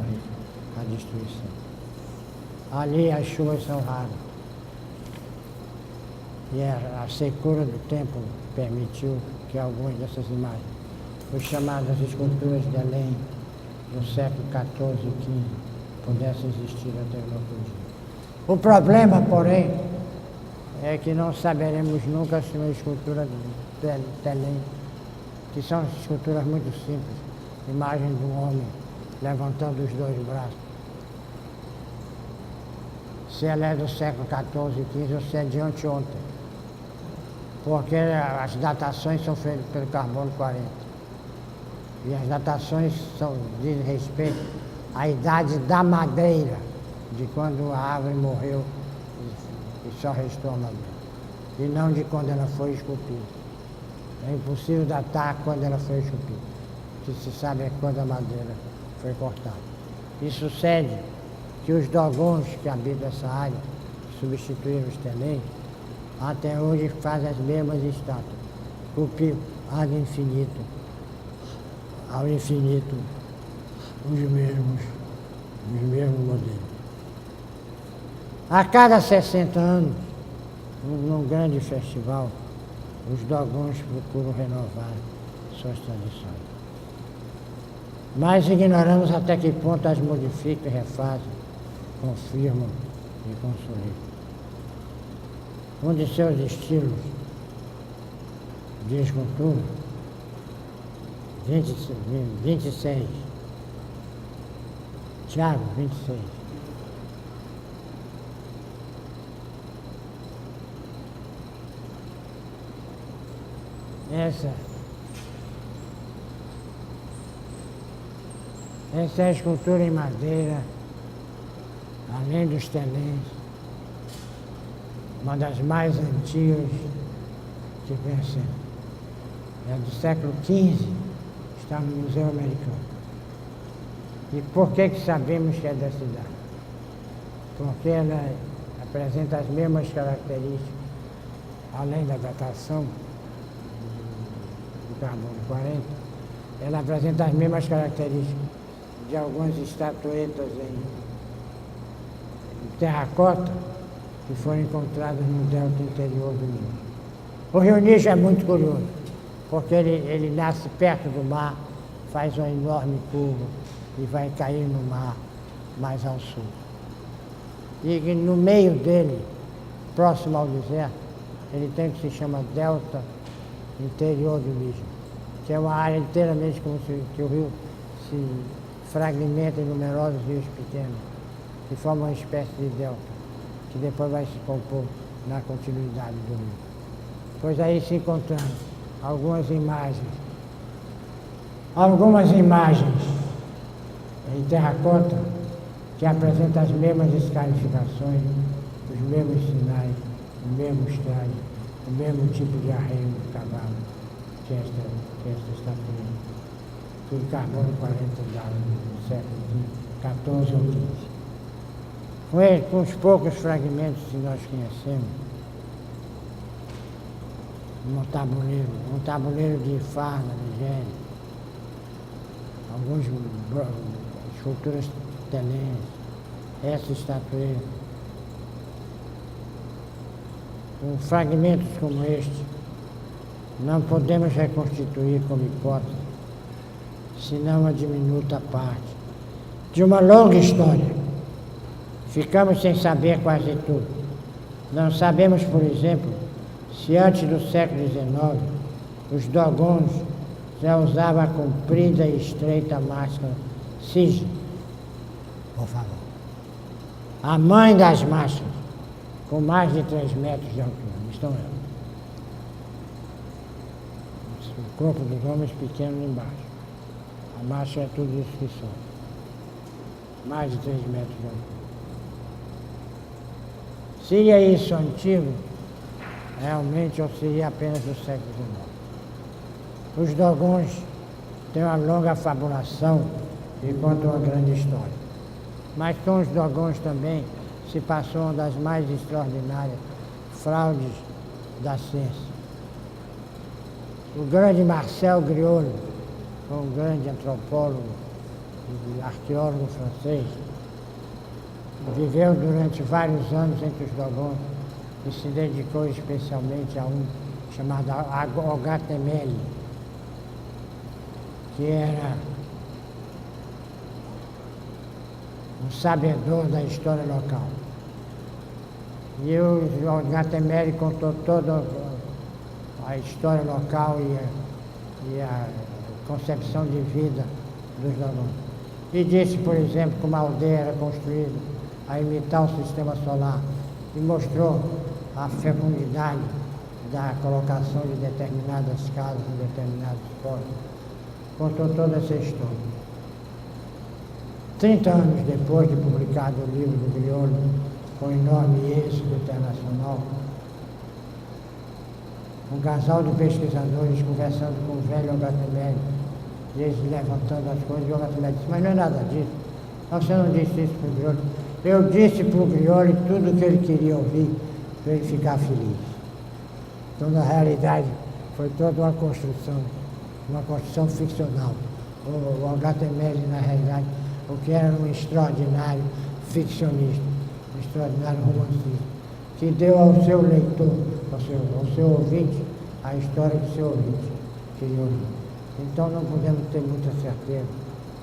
à destruição. Ali as chuvas são raras. E a secura do tempo permitiu que algumas dessas imagens, os chamadas esculturas de Belém, do século XIV e XV, pudessem existir até hoje. O problema, porém, é que não saberemos nunca se uma escultura de Belém, que são esculturas muito simples, imagem de um homem levantando os dois braços, se ela é do século XIV e XV ou se é de anteontem, porque as datações são feitas pelo carbono 40. E as datações dizem respeito à idade da madeira, de quando a árvore morreu e só restou a madeira, e não de quando ela foi esculpida. É impossível datar quando ela foi esculpida. O que se sabe é quando a madeira foi cortada. E sucede que os dogons que habitam essa área, que substituíram os telês, até hoje fazem as mesmas estátuas. Esculpiu ad infinito, ao infinito, os mesmos modelos. A cada 60 anos, num grande festival, os dogons procuram renovar suas tradições. Mas ignoramos até que ponto as modificam, refazem, confirmam e consolidam. Um de seus estilos de escultura, 26, Tiago, 26. Essa é a escultura em madeira, além dos telês, uma das mais antigas que conhecemos. É do século XV, está no Museu Americano. E por que sabemos que é da cidade? Porque ela apresenta as mesmas características, além da datação do carbono 40, ela apresenta as mesmas características de algumas estatuetas em terracota que foram encontradas no delta interior do Níger. O rio Níger é muito curioso, porque ele nasce perto do mar, faz uma enorme curva e vai cair no mar mais ao sul. E no meio dele, próximo ao deserto, ele tem o que se chama delta interior do Níger, que é uma área inteiramente como se que o rio se fragmenta em numerosos rios pequenos, que formam uma espécie de delta, que depois vai se compor na continuidade do rio. Pois aí se encontramos algumas imagens em terracota que apresentam as mesmas escarificações, os mesmos sinais, os mesmos trajes, o mesmo tipo de arreio do cavalo que esta estatueta. Tudo carbono 40 dado no século XIV ou XV. Com os poucos fragmentos que nós conhecemos, um tabuleiro de farda, de gênio, algumas esculturas telês, essa estatueta. Com fragmentos como este, não podemos reconstituir como hipótese, senão uma diminuta parte de uma longa história. Ficamos sem saber quase tudo. Não sabemos, por exemplo, se antes do século XIX, os dogons já usavam a comprida e estreita máscara cisne, por favor. A mãe das máscaras, com mais de 3 metros de altura. Estão elas. O corpo dos homens pequeno embaixo. A máscara é tudo isso que são. Mais de 3 metros de altura. Seria isso antigo, realmente, ou seria apenas do século XIX? Os dogons têm uma longa fabulação e contam uma grande história. Mas com os dogons também se passou uma das mais extraordinárias fraudes da ciência. O grande Marcel Griaule, um grande antropólogo e arqueólogo francês, viveu durante vários anos entre os Dogons e se dedicou especialmente a um chamado Agathemele, que era um sabedor da história local. E o Agathemele contou toda a história local e a concepção de vida dos Dogons. E disse, por exemplo, como a aldeia era construída a imitar o sistema solar e mostrou a fecundidade da colocação de determinadas casas em determinados postos. Contou toda essa história. 30 anos depois de publicado o livro do Griaule, com enorme êxito internacional, um casal de pesquisadores conversando com o velho Agathemele, e eles levantando as coisas, e o Agathemele disse, mas não é nada disso. Você não disse isso para o Griaule. Eu disse para o Griaule tudo o que ele queria ouvir para ele ficar feliz. Então, na realidade, foi toda uma construção ficcional. O Agathemele, na realidade, o que era um extraordinário ficcionista, um extraordinário romancista, que deu ao seu leitor, ao seu ouvinte, a história que seu ouvinte queria ouvir. Então não podemos ter muita certeza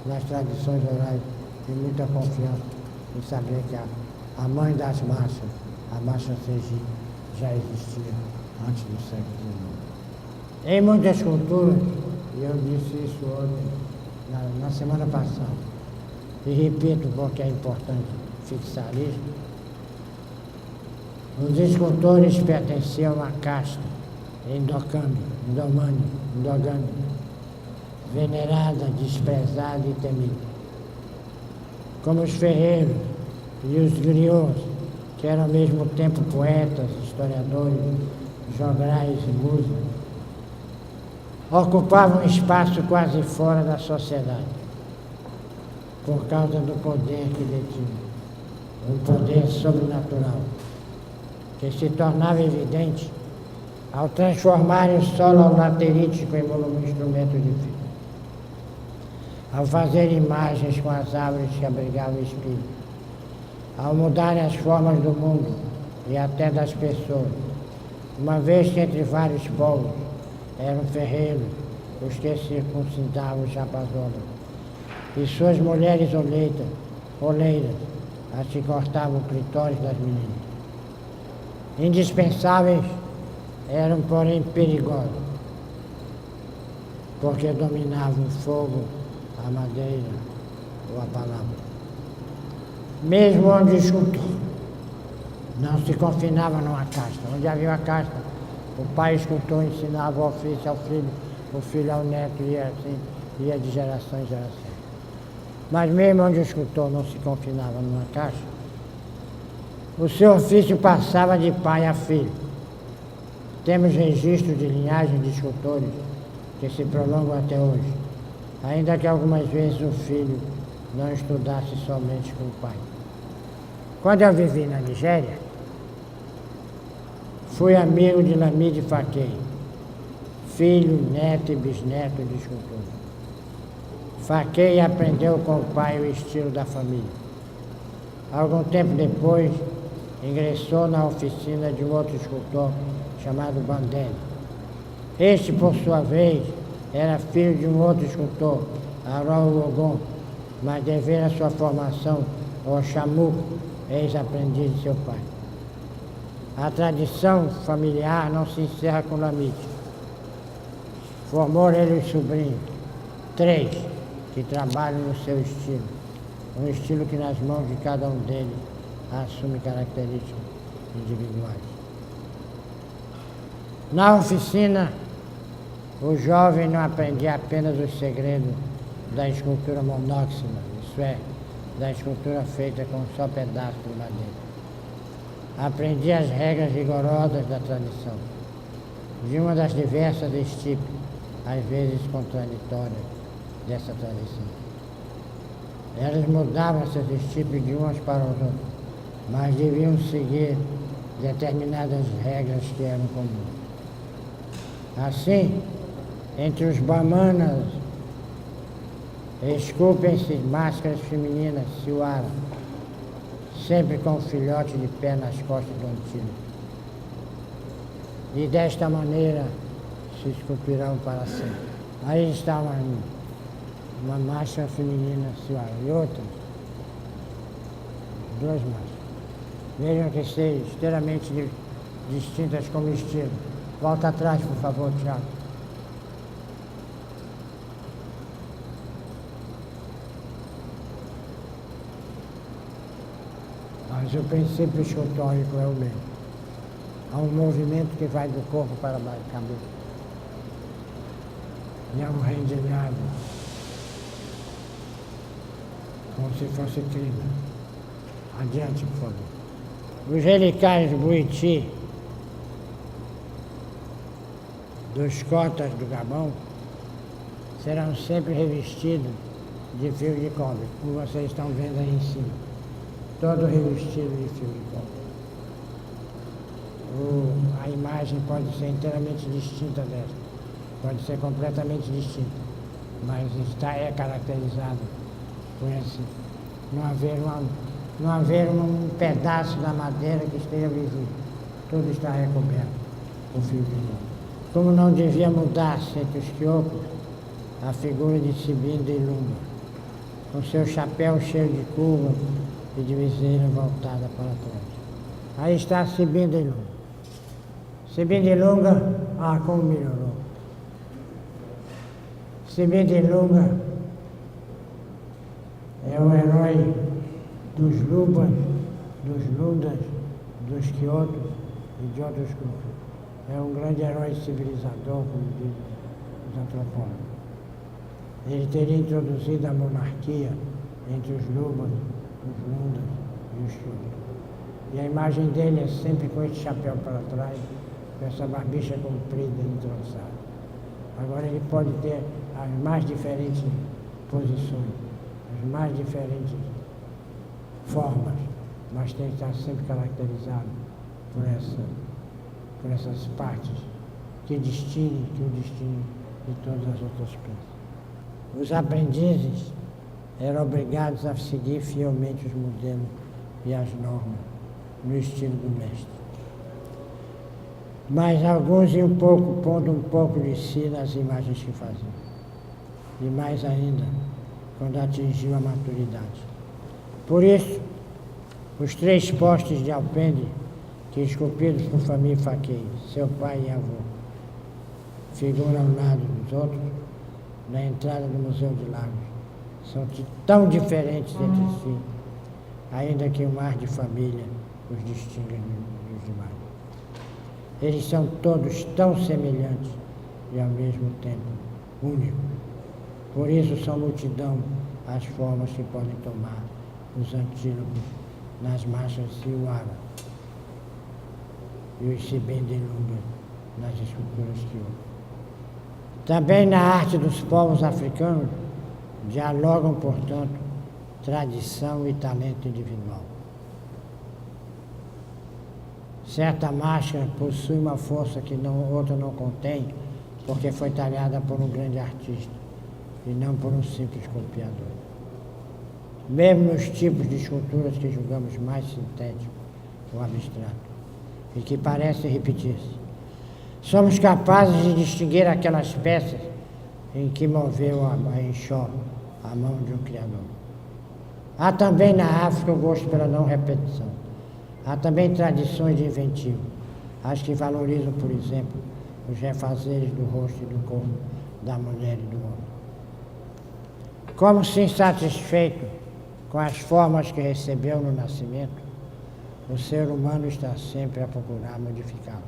nas tradições orais e muita confiança em saber que a mãe das massas, a massa Sergipe, já existia antes do século XIX. Em muitas culturas, e eu disse isso ontem, na semana passada, e repito porque é importante fixar isso, os escultores pertenciam à casta endogâmica, venerada, desprezada e temida. Como os ferreiros e os griots, que eram ao mesmo tempo poetas, historiadores, jograis e músicos, ocupavam um espaço quase fora da sociedade, por causa do poder que detinham, um poder sobrenatural, que se tornava evidente ao transformarem o solo laterítico em instrumento de vida, ao fazer imagens com as árvores que abrigavam o espírito, ao mudarem as formas do mundo e até das pessoas, uma vez que entre vários povos eram ferreiros os que circuncidavam os rapazolas, e suas mulheres oleiras as que cortavam o clitóris das meninas. Indispensáveis eram, porém, perigosos, porque dominavam o fogo, a madeira ou a palavra. Mesmo onde o escultor não se confinava numa casta, onde havia uma casta, o pai escultor ensinava o ofício ao filho, o filho ao neto, e assim ia de geração em geração. Mas mesmo onde o escultor não se confinava numa caixa, o seu ofício passava de pai a filho. Temos registros de linhagem de escultores que se prolongam até hoje, ainda que algumas vezes o filho não estudasse somente com o pai. Quando eu vivi na Nigéria, fui amigo de Lamide Fakei, filho, neto e bisneto de escultor. Fakei aprendeu com o pai o estilo da família. Algum tempo depois, ingressou na oficina de um outro escultor chamado Bandele. Este, por sua vez, era filho de um outro escultor, Arol Ogon, mas devera sua formação ao Chamuco, ex-aprendiz de seu pai. A tradição familiar não se encerra com Lamide. Formou ele os sobrinhos, 3, que trabalham no seu estilo, um estilo que nas mãos de cada um deles assume características individuais. Na oficina, o jovem não aprendia apenas os segredos da escultura monóxima, isso é, da escultura feita com um só pedaço de madeira. Aprendia as regras rigorosas da tradição, de uma das diversas estirpes, às vezes contraditórias, dessa tradição. Elas mudavam essas estirpes de umas para os outros, mas deviam seguir determinadas regras que eram comuns. Assim, entre os bamanas, esculpem-se máscaras femininas, siwara, sempre com um filhote de pé nas costas do antílope. E desta maneira se esculpirão para sempre. Aí está uma máscara feminina, siwara, e outra, duas máscaras. Vejam que sejam extremamente distintas como estilo. Volta atrás, por favor, Tiago. Mas o princípio escultórico é o mesmo. Há um movimento que vai do corpo para baixo da cabeça. E é um rendilhado, como se fosse crina. Adiante, por favor. Os relicários do Buriti, dos cotas do Gabão, serão sempre revestidos de fio de cobre, como vocês estão vendo aí em cima. Todo revestido de fio de cobre. A imagem pode ser inteiramente distinta dessa, pode ser completamente distinta, mas é caracterizado por esse, não haver um pedaço da madeira que esteja visível. Tudo está recoberto com fio de cobre. Como não devia mudar-se entre os quiocos a figura de Sibinda e Lunga, com seu chapéu cheio de curva e de viseira voltada para trás. Aí está Sibinda e Lunga. Sibinda e Lunga, como melhorou. Sibinda e Lunga é o herói dos Lubas, dos Lundas, dos Quiotos e de outros grupos. É um grande herói civilizador, como dizem os antropólogos. Ele teria introduzido a monarquia entre os Lubas, os Lundas e os Quiotos. E a imagem dele é sempre com esse chapéu para trás, com essa barbicha comprida e entroçada. Agora ele pode ter as mais diferentes posições, as mais diferentes formas, mas tem que estar sempre caracterizado por essas partes que o distinguem de todas as outras peças. Os aprendizes eram obrigados a seguir fielmente os modelos e as normas no estilo do mestre. Mas alguns iam pondo um pouco de si nas imagens que faziam. E mais ainda, quando atingiu a maturidade. Por isso, os 3 postes de alpendre que, esculpidos por família Faquei, seu pai e avô, figuram ao lado dos outros, na entrada do Museu de Lagos, são tão diferentes entre si, ainda que o mar de família os distinga dos demais. Eles são todos tão semelhantes e, ao mesmo tempo, únicos. Por isso são multidão as formas que podem tomar os antílopes nas marchas siwara e os Sibinda e Lunga nas esculturas quiocas. Também na arte dos povos africanos dialogam, portanto, tradição e talento individual. Certa máscara possui uma força que outra não contém, porque foi talhada por um grande artista e não por um simples copiador. Mesmo nos tipos de esculturas que julgamos mais sintéticos ou abstratos, e que parecem repetir-se, somos capazes de distinguir aquelas peças em que moveu a enxó a mão de um criador. Há também na África o gosto pela não repetição. Há também tradições de inventivo, as que valorizam, por exemplo, os refazeres do rosto e do corpo da mulher e do homem. Como se insatisfeito com as formas que recebeu no nascimento, o ser humano está sempre a procurar modificá-las.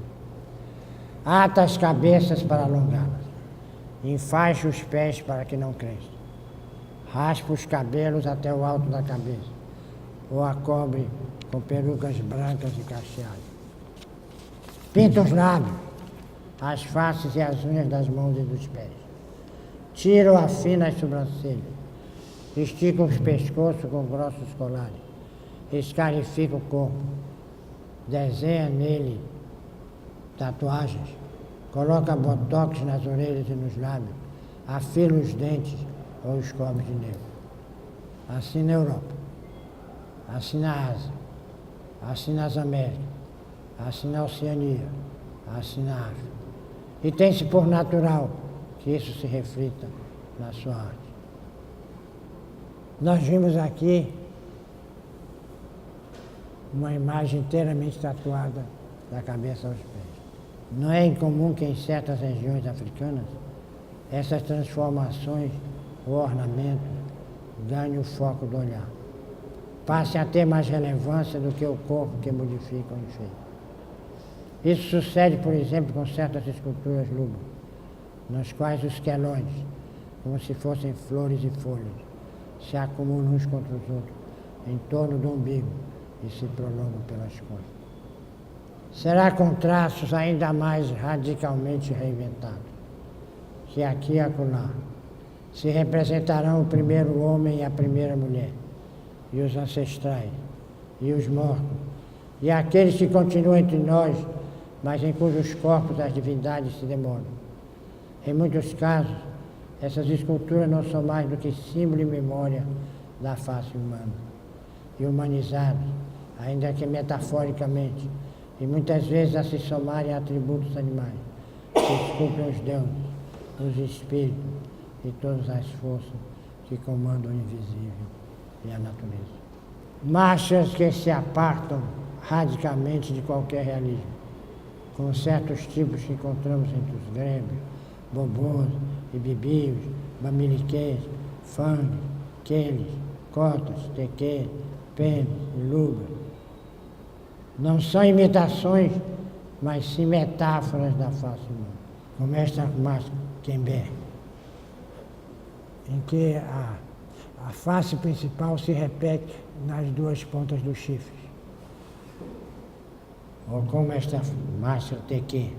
Ata as cabeças para alongá-las, enfaixa os pés para que não cresçam, raspa os cabelos até o alto da cabeça, ou a cobre com perucas brancas e cacheadas. Pinta os lábios, as faces e as unhas das mãos e dos pés. Tira ou afina as sobrancelhas, estica os pescoços com grossos colares, escarifica o corpo, desenha nele tatuagens, coloca botox nas orelhas e nos lábios, afila os dentes ou os cobre de negro. Assim na Europa, assim na Ásia, assim nas Américas, assim na Oceania, assim na África. E tem-se por natural que isso se reflita na sua arte. Nós vimos aqui uma imagem inteiramente tatuada da cabeça aos pés. Não é incomum que em certas regiões africanas essas transformações ou ornamentos ganhem o foco do olhar, passem a ter mais relevância do que o corpo que modifica o enfeite. Isso sucede, por exemplo, com certas esculturas lúgubres, nas quais os quelões, como se fossem flores e folhas, se acumulam uns contra os outros, em torno do umbigo e se prolongam pelas costas. Será com traços ainda mais radicalmente reinventados, que aqui e acolá se representarão o primeiro homem e a primeira mulher, e os ancestrais, e os mortos, e aqueles que continuam entre nós, mas em cujos corpos as divindades se demoram. Em muitos casos, essas esculturas não são mais do que símbolo e memória da face humana, e humanizados, ainda que metaforicamente, e muitas vezes a se somarem atributos animais, que esculpem os deuses, os espíritos e todas as forças que comandam o invisível e a natureza. Marchas que se apartam radicalmente de qualquer realismo, com certos tipos que encontramos entre os gregos, bobôs, ibibios, bamiliquês, fangues, queles, cotas, tequês, pênis e lubras. Não são imitações, mas sim metáforas da face humana, como esta máscara Quembé, em que a face principal se repete nas duas pontas dos chifres. Ou como esta máscara Tequê,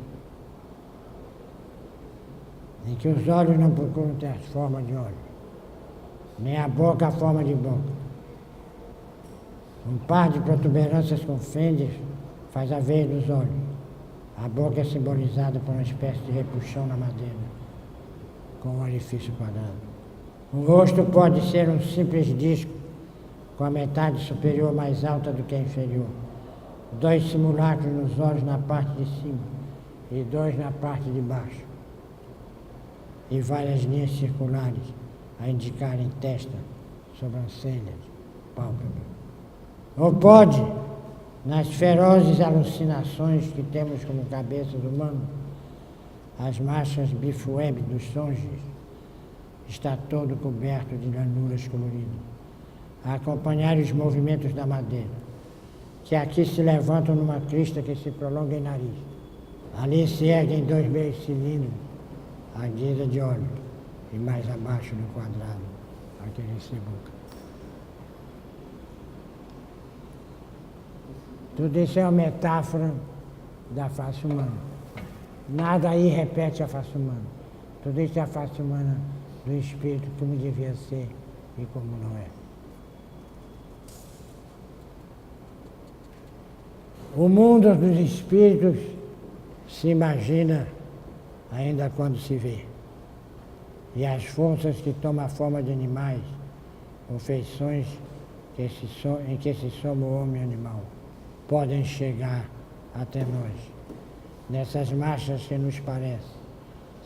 em que os olhos não procuram ter a forma de olho, nem a boca a forma de boca. Um par de protuberâncias com fendas faz a vez dos olhos. A boca é simbolizada por uma espécie de repuxão na madeira, com um orifício quadrado. O rosto pode ser um simples disco, com a metade superior mais alta do que a inferior. 2 simulacros nos olhos na parte de cima e 2 na parte de baixo. E várias linhas circulares a indicarem testa, sobrancelhas, pálpebras. Ou pode, nas ferozes alucinações que temos como cabeças humanas, as marchas bifueb dos songes, está todo coberto de lanuras coloridas, a acompanhar os movimentos da madeira, que aqui se levantam numa crista que se prolonga em nariz. Ali se erguem 2 meios cilindros, à guisa de óleo, e mais abaixo no quadrado, aquele sem boca. Tudo isso é uma metáfora da face humana. Nada aí repete a face humana. Tudo isso é a face humana do espírito como devia ser e como não é. O mundo dos espíritos se imagina ainda quando se vê. E as forças que tomam a forma de animais, ou feições em que se soma o homem e o animal, podem chegar até nós, nessas marchas que nos parecem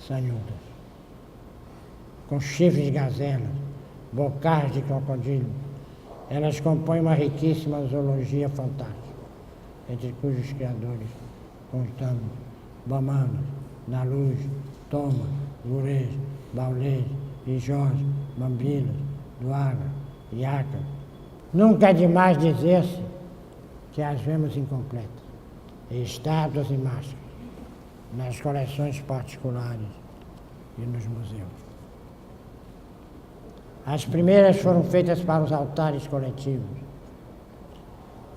sanhudas, com chifres de gazelas, bocais de crocodilo. Elas compõem uma riquíssima zoologia fantástica, entre cujos criadores contamos Bamanas, Nalus, Toma, Gurês, Baulês, Ijós, Bambinas, Duaga, Iaca. Nunca é demais dizer-se que as vemos incompletas, estátuas e máscaras, nas coleções particulares e nos museus. As primeiras foram feitas para os altares coletivos,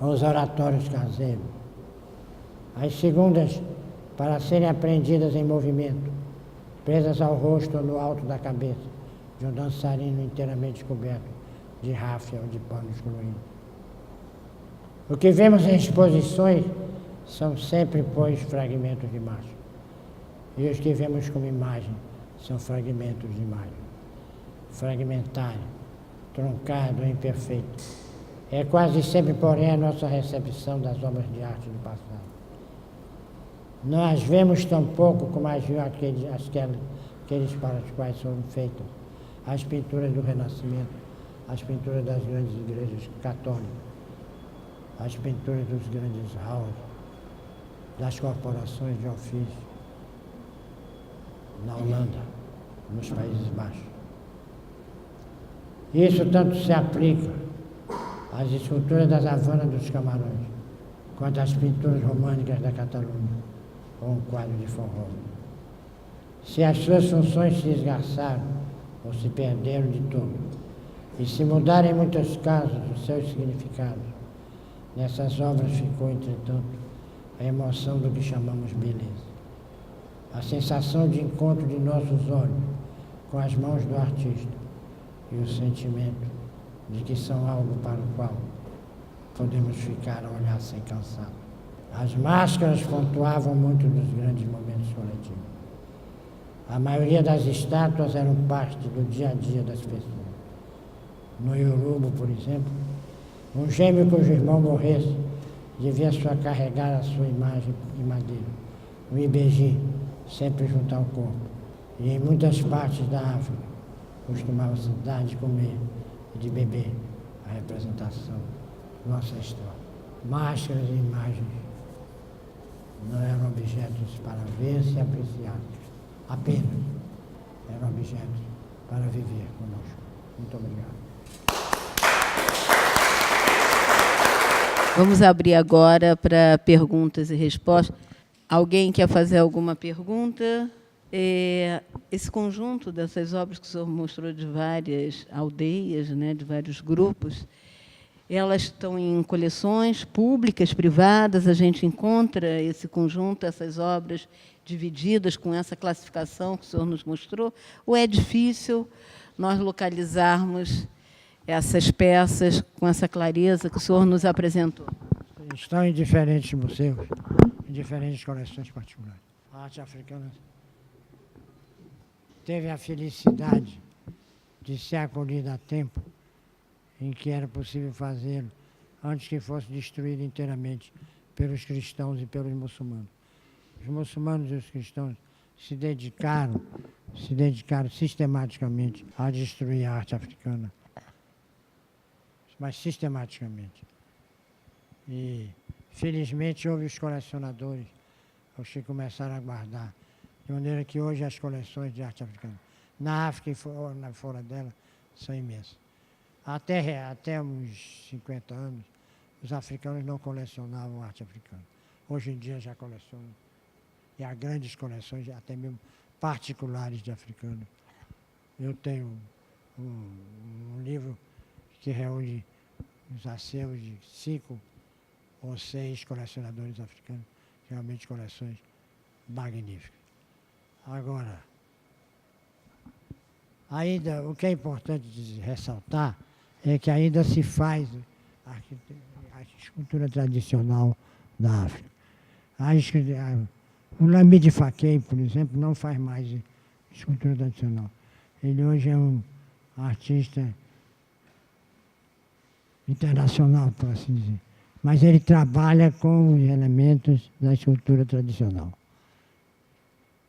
os oratórios caseiros. As segundas, para serem apreendidas em movimento, presas ao rosto ou no alto da cabeça, de um dançarino inteiramente coberto de ráfia ou de panos coloridos. O que vemos em exposições são sempre, pois, fragmentos de imagem. E os que vemos como imagem são fragmentos de imagem. Fragmentário, truncado, imperfeito. É quase sempre, porém, a nossa recepção das obras de arte do passado. Não as vemos tão pouco como as viu aqueles para os quais foram feitas as pinturas do Renascimento, as pinturas das grandes igrejas católicas, as pinturas dos grandes halls, das corporações de ofício, na Holanda, nos Países Baixos. Isso tanto se aplica às esculturas das Havanas dos Camarões, quanto às pinturas românicas da Catalunha, ou um quadro de forró. Se as suas funções se esgarçaram ou se perderam de todo, e se mudaram em muitos casos os seus significados, nessas obras ficou, entretanto, a emoção do que chamamos beleza. A sensação de encontro de nossos olhos com as mãos do artista e o sentimento de que são algo para o qual podemos ficar a olhar sem cansar. As máscaras pontuavam muito dos grandes momentos coletivos. A maioria das estátuas eram parte do dia a dia das pessoas. No Iorubo, por exemplo, um gêmeo cujo irmão morresse devia só carregar a sua imagem de madeira. O Ibeji, sempre junto ao corpo. E em muitas partes da África, costumava-se dar de comer e de beber a representação nossa história. Máscaras e imagens não eram objetos para ver-se e apreciar, apenas eram objetos para viver conosco. Muito obrigado. Vamos abrir agora para perguntas e respostas. Alguém quer fazer alguma pergunta? Esse conjunto dessas obras que o senhor mostrou de várias aldeias, né, de vários grupos, elas estão em coleções públicas, privadas, a gente encontra esse conjunto, essas obras divididas com essa classificação que o senhor nos mostrou, ou é difícil nós localizarmos essas peças com essa clareza que o senhor nos apresentou? Estão em diferentes museus, em diferentes coleções particulares. A arte africana teve a felicidade de ser acolhida a tempo em que era possível fazê-lo antes que fosse destruído inteiramente pelos cristãos e pelos muçulmanos. Os muçulmanos e os cristãos se dedicaram sistematicamente a destruir a arte africana, mas sistematicamente. E, felizmente, houve os colecionadores, os que começaram a guardar, de maneira que hoje as coleções de arte africana, na África e fora dela, são imensas. Até uns 50 anos, os africanos não colecionavam arte africana. Hoje em dia já colecionam. E há grandes coleções, até mesmo particulares de africanos. Eu tenho um livro que reúne os acervos de 5 ou 6 colecionadores africanos, realmente coleções magníficas. Agora, ainda o que é importante ressaltar é que ainda se faz a escultura tradicional da África. O Lamide Faquei, por exemplo, não faz mais escultura tradicional. Ele hoje é um artista internacional, por assim dizer. Mas ele trabalha com os elementos da escultura tradicional.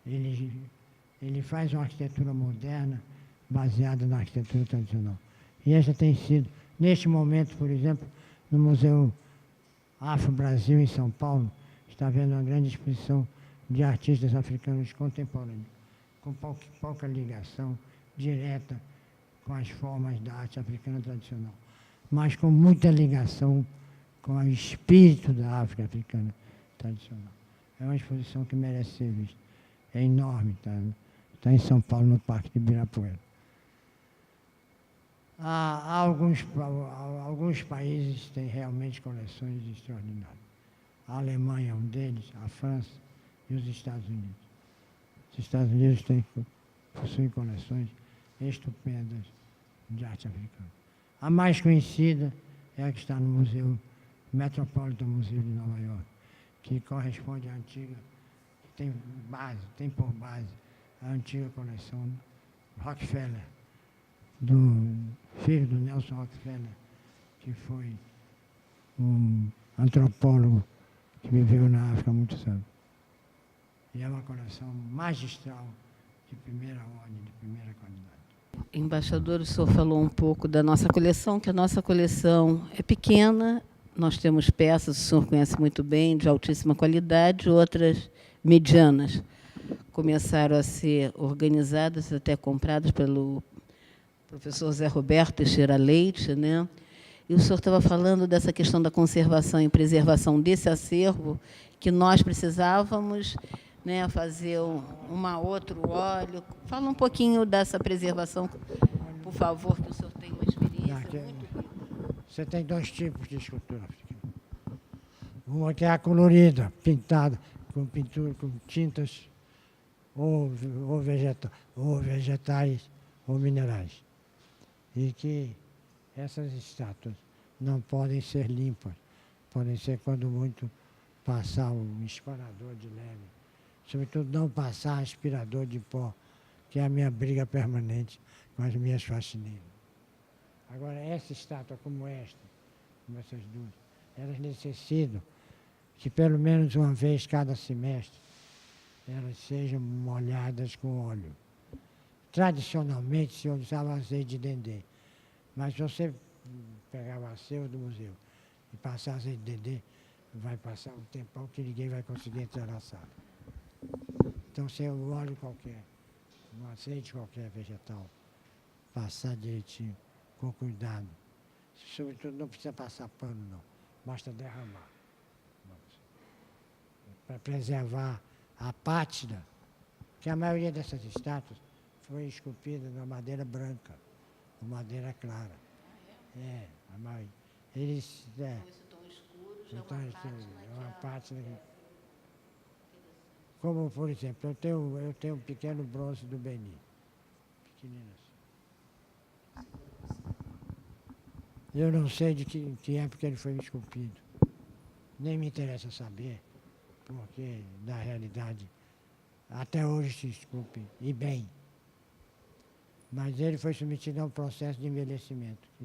Ele faz uma arquitetura moderna baseada na arquitetura tradicional. E essa tem sido, neste momento, por exemplo, no Museu Afro-Brasil, em São Paulo, está havendo uma grande exposição de artistas africanos contemporâneos, com pouca ligação direta com as formas da arte africana tradicional, mas com muita ligação com o espírito da África africana tradicional. É uma exposição que merece ser vista. É enorme, está em São Paulo, no Parque de Ibirapuera. Há alguns países que têm realmente coleções extraordinárias. A Alemanha é um deles, a França e os Estados Unidos. Os Estados Unidos possuem coleções estupendas de arte africana. A mais conhecida é a que está no Museu Metropolitan Museum de Nova York, que corresponde à antiga, tem por base a antiga coleção Rockefeller, do filho do Nelson Rockefeller, que foi um antropólogo que viveu na África há muitos anos. E é uma coleção magistral, de primeira ordem, de primeira qualidade. Embaixador, o senhor falou um pouco da nossa coleção, que a nossa coleção é pequena, nós temos peças, o senhor conhece muito bem, de altíssima qualidade, outras medianas. Começaram a ser organizadas, até compradas pelo professor Zé Roberto Teixeira Leite, né? E o senhor estava falando dessa questão da conservação e preservação desse acervo, que nós precisávamos, né, fazer outro óleo. Fala um pouquinho dessa preservação, por favor, que o senhor tem uma experiência muito rica. Você tem dois tipos de escultura africana. Uma que é a colorida, pintada, com pintura, com tintas ou vegetais ou minerais. E que essas estátuas não podem ser limpas, podem ser, quando muito, passar um escorador de leve. Sobretudo, não passar aspirador de pó, que é a minha briga permanente com as minhas faxineiras. Agora, essa estátua como esta, como essas duas, elas necessitam que pelo menos uma vez cada semestre elas sejam molhadas com óleo. Tradicionalmente se usava azeite de dendê, mas se você pegar o acervo do museu e passar azeite de dendê, vai passar um tempão que ninguém vai conseguir entrar na sala. Então, se é um óleo qualquer, um azeite qualquer vegetal, passar direitinho, com cuidado. Sobretudo, não precisa passar pano, não. Basta derramar. Para preservar a pátida, que a maioria dessas estátuas foi esculpida na madeira branca, ou madeira clara. A maioria. Eles... Esse tom escuro já é uma pátina. Como, por exemplo, eu tenho um pequeno bronze do Beni, pequenino assim. Eu não sei de que época ele foi esculpido. Nem me interessa saber, porque, na realidade, até hoje se esculpe, e bem. Mas ele foi submetido a um processo de envelhecimento, que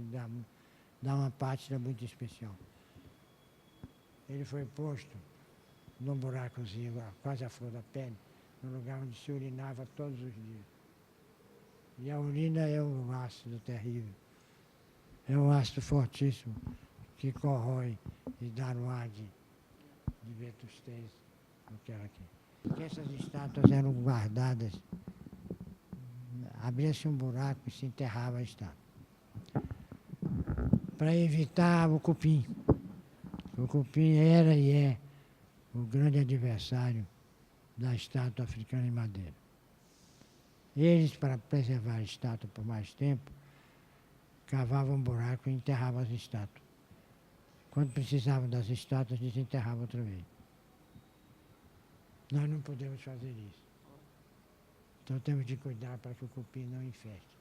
dá uma pátina muito especial. Ele foi posto num buracozinho, quase à flor da pele, no lugar onde se urinava todos os dias. E a urina é um ácido terrível. É um ácido fortíssimo que corrói e dá no ar de vetustez, aquela aqui. Porque essas estátuas eram guardadas, abria-se um buraco e se enterrava a estátua. Para evitar o cupim. O cupim era e é o grande adversário da estátua africana em madeira. Eles, para preservar a estátua por mais tempo, cavavam um buraco e enterravam as estátuas. Quando precisavam das estátuas, desenterravam outra vez. Nós não podemos fazer isso. Então temos de cuidar para que o cupim não infeste.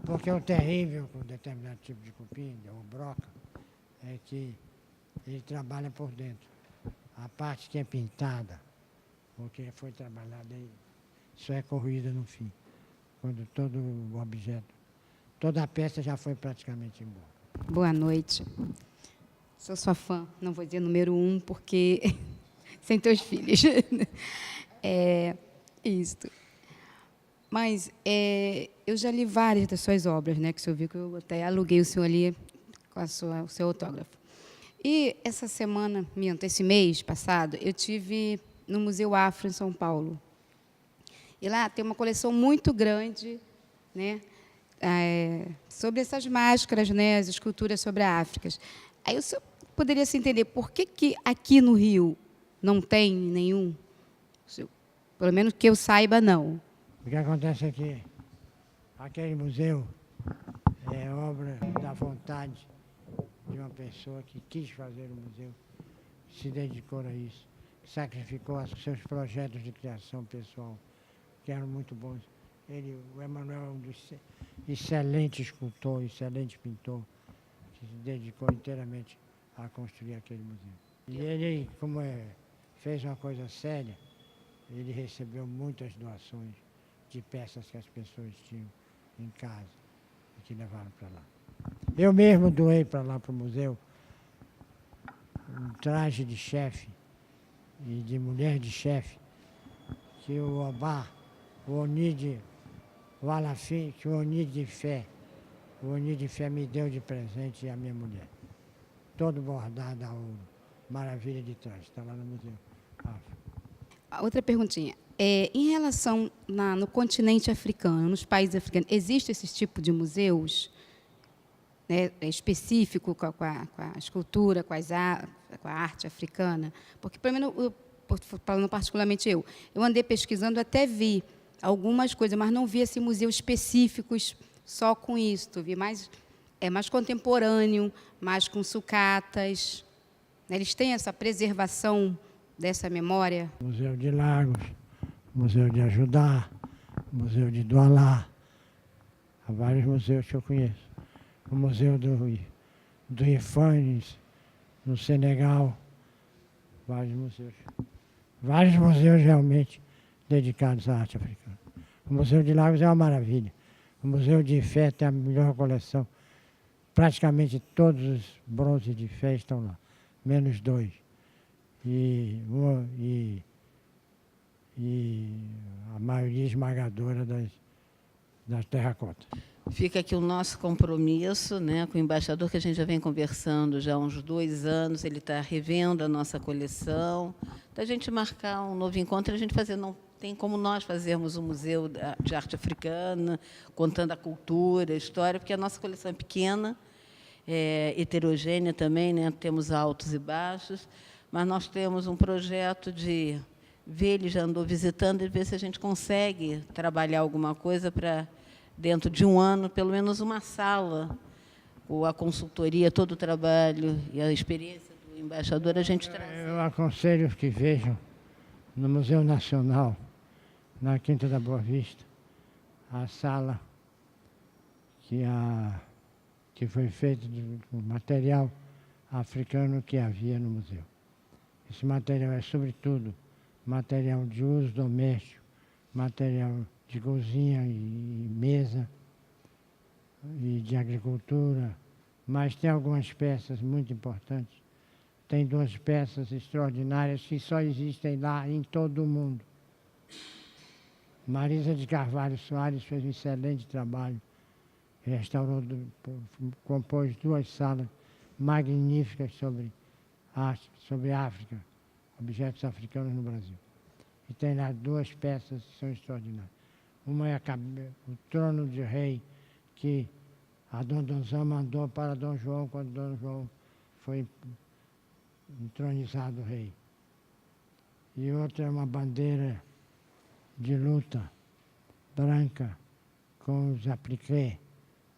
Porque o terrível com determinado tipo de cupim, ou broca, é que ele trabalha por dentro. A parte que é pintada, ou que foi trabalhada, só é corroída no fim. Quando todo o objeto, toda a peça já foi praticamente embora. Boa noite. Sou sua fã, não vou dizer número 1, porque sem teus filhos. Isto. Mas eu já li várias das suas obras, né? Que o senhor viu que eu até aluguei o senhor ali com o seu autógrafo. E essa semana, esse mês passado, eu tive no Museu Afro, em São Paulo. E lá tem uma coleção muito grande, né? Sobre essas máscaras, né? As esculturas sobre a África. Aí o senhor poderia se entender por que aqui no Rio não tem nenhum? Pelo menos que eu saiba, não. O que acontece é que aquele museu é obra da vontade de uma pessoa que quis fazer o museu, se dedicou a isso, sacrificou os seus projetos de criação pessoal, que eram muito bons. O Emanuel é um dos excelentes escultor, excelente pintor, que se dedicou inteiramente a construir aquele museu. E ele, como fez uma coisa séria, ele recebeu muitas doações de peças que as pessoas tinham em casa e que levaram para lá. Eu mesmo doei para lá, para o museu, um traje de chefe e de mulher de chefe, que o Obá, o Onid, o Alafim, que o Onid de Fé me deu de presente e a minha mulher. Todo bordado a ouro, maravilha de trás, está lá no Museu Afro. Outra perguntinha. Em relação no continente africano, nos países africanos, existe esse tipo de museus, né, específico com a escultura, com a arte africana? Porque, pelo menos, falando particularmente eu andei pesquisando, até vi algumas coisas, mas não vi assim, museus específicos só com isso. Vi mais contemporâneo, mais com sucatas. Eles têm essa preservação dessa memória? Museu de Lagos, Museu de Ajudar, Museu de Douala, há vários museus que eu conheço. O Museu do Ifanes, no Senegal, vários museus. Vários museus realmente dedicados à arte africana. O Museu de Lagos é uma maravilha. O Museu de Fé tem a melhor coleção. Praticamente todos os bronzes de Fé estão lá, menos 2. E a maioria esmagadora das terracotas. Fica aqui o nosso compromisso, né, com o embaixador, que a gente já vem conversando já há uns 2 anos, ele está revendo a nossa coleção, da gente marcar um novo encontro, a gente fazer, não tem como nós fazermos um museu de arte africana, contando a cultura, a história, porque a nossa coleção é pequena, heterogênea também, né, temos altos e baixos, mas nós temos um projeto de ver, ele já andou visitando, e ver se a gente consegue trabalhar alguma coisa para, dentro de um ano, pelo menos uma sala, ou a consultoria, todo o trabalho e a experiência do embaixador, a gente traz. Eu aconselho que vejam no Museu Nacional, na Quinta da Boa Vista, a sala que foi feita com material africano que havia no museu. Esse material é, sobretudo, material de uso doméstico, material de cozinha e mesa, e de agricultura, mas tem algumas peças muito importantes. Tem 2 peças extraordinárias que só existem lá em todo o mundo. Marisa de Carvalho Soares fez um excelente trabalho, restaurou, compôs 2 salas magníficas sobre arte, sobre África, objetos africanos no Brasil. E tem lá 2 peças que são extraordinárias. Uma é o trono de rei, que a Dom Donzão mandou para Dom João, quando Dom João foi entronizado rei. E outra é uma bandeira de luta branca, com os apliqués,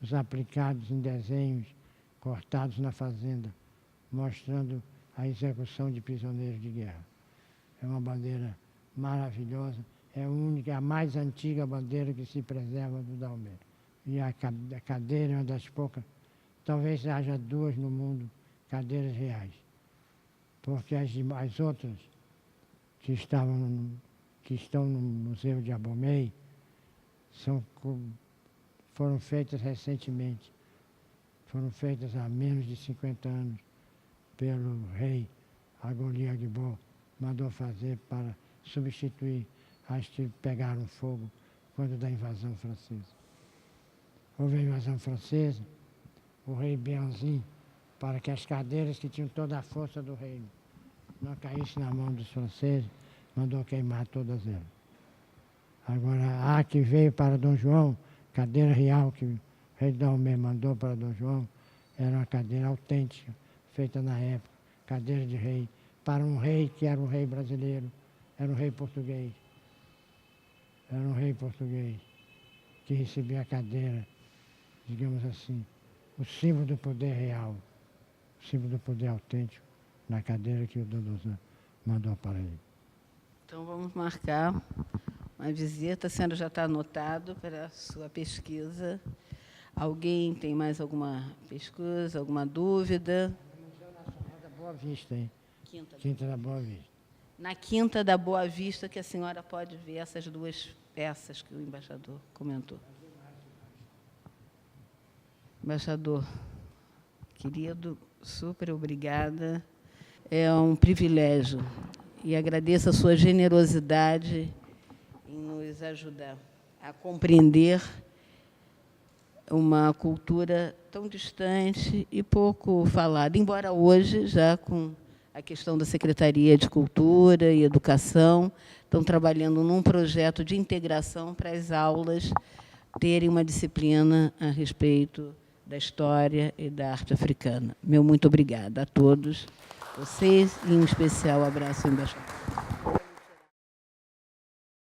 os aplicados em desenhos cortados na fazenda, mostrando a execução de prisioneiros de guerra. É uma bandeira maravilhosa, é a única, a mais antiga bandeira que se preserva do Dalmério. E a cadeira é uma das poucas, talvez haja 2 no mundo, cadeiras reais. Porque as outras que estão no Museu de Abomey foram feitas recentemente. Foram feitas há menos de 50 anos pelo rei Agoli Agbo, mandou fazer para substituir as que pegaram fogo quando da invasão francesa. Houve a invasão francesa, o rei Bianzin, para que as cadeiras que tinham toda a força do reino não caíssem na mão dos franceses, mandou queimar todas elas. Agora, a que veio para Dom João, cadeira real que o rei Dalmé mandou para Dom João, era uma cadeira autêntica, feita na época, cadeira de rei, para um rei que era um rei brasileiro, era um rei português. Era um rei português que recebia a cadeira, digamos assim, o símbolo do poder real, o símbolo do poder autêntico, na cadeira que o Dodozan mandou para ele. Então, vamos marcar uma visita. A senhora já está anotado para a sua pesquisa. Alguém tem mais alguma pesquisa, alguma dúvida? O Museu Nacional Boa Vista, hein? Quinta. Quinta da Boa Vista. Na Quinta da Boa Vista, que a senhora pode ver essas duas peças que o embaixador comentou. Embaixador, querido, super obrigada. É um privilégio e agradeço a sua generosidade em nos ajudar a compreender uma cultura tão distante e pouco falada, embora hoje, já com a questão da Secretaria de Cultura e Educação, estão trabalhando num projeto de integração para as aulas terem uma disciplina a respeito da história e da arte africana. Meu muito obrigada a todos vocês e, em especial, abraço ao embaixador.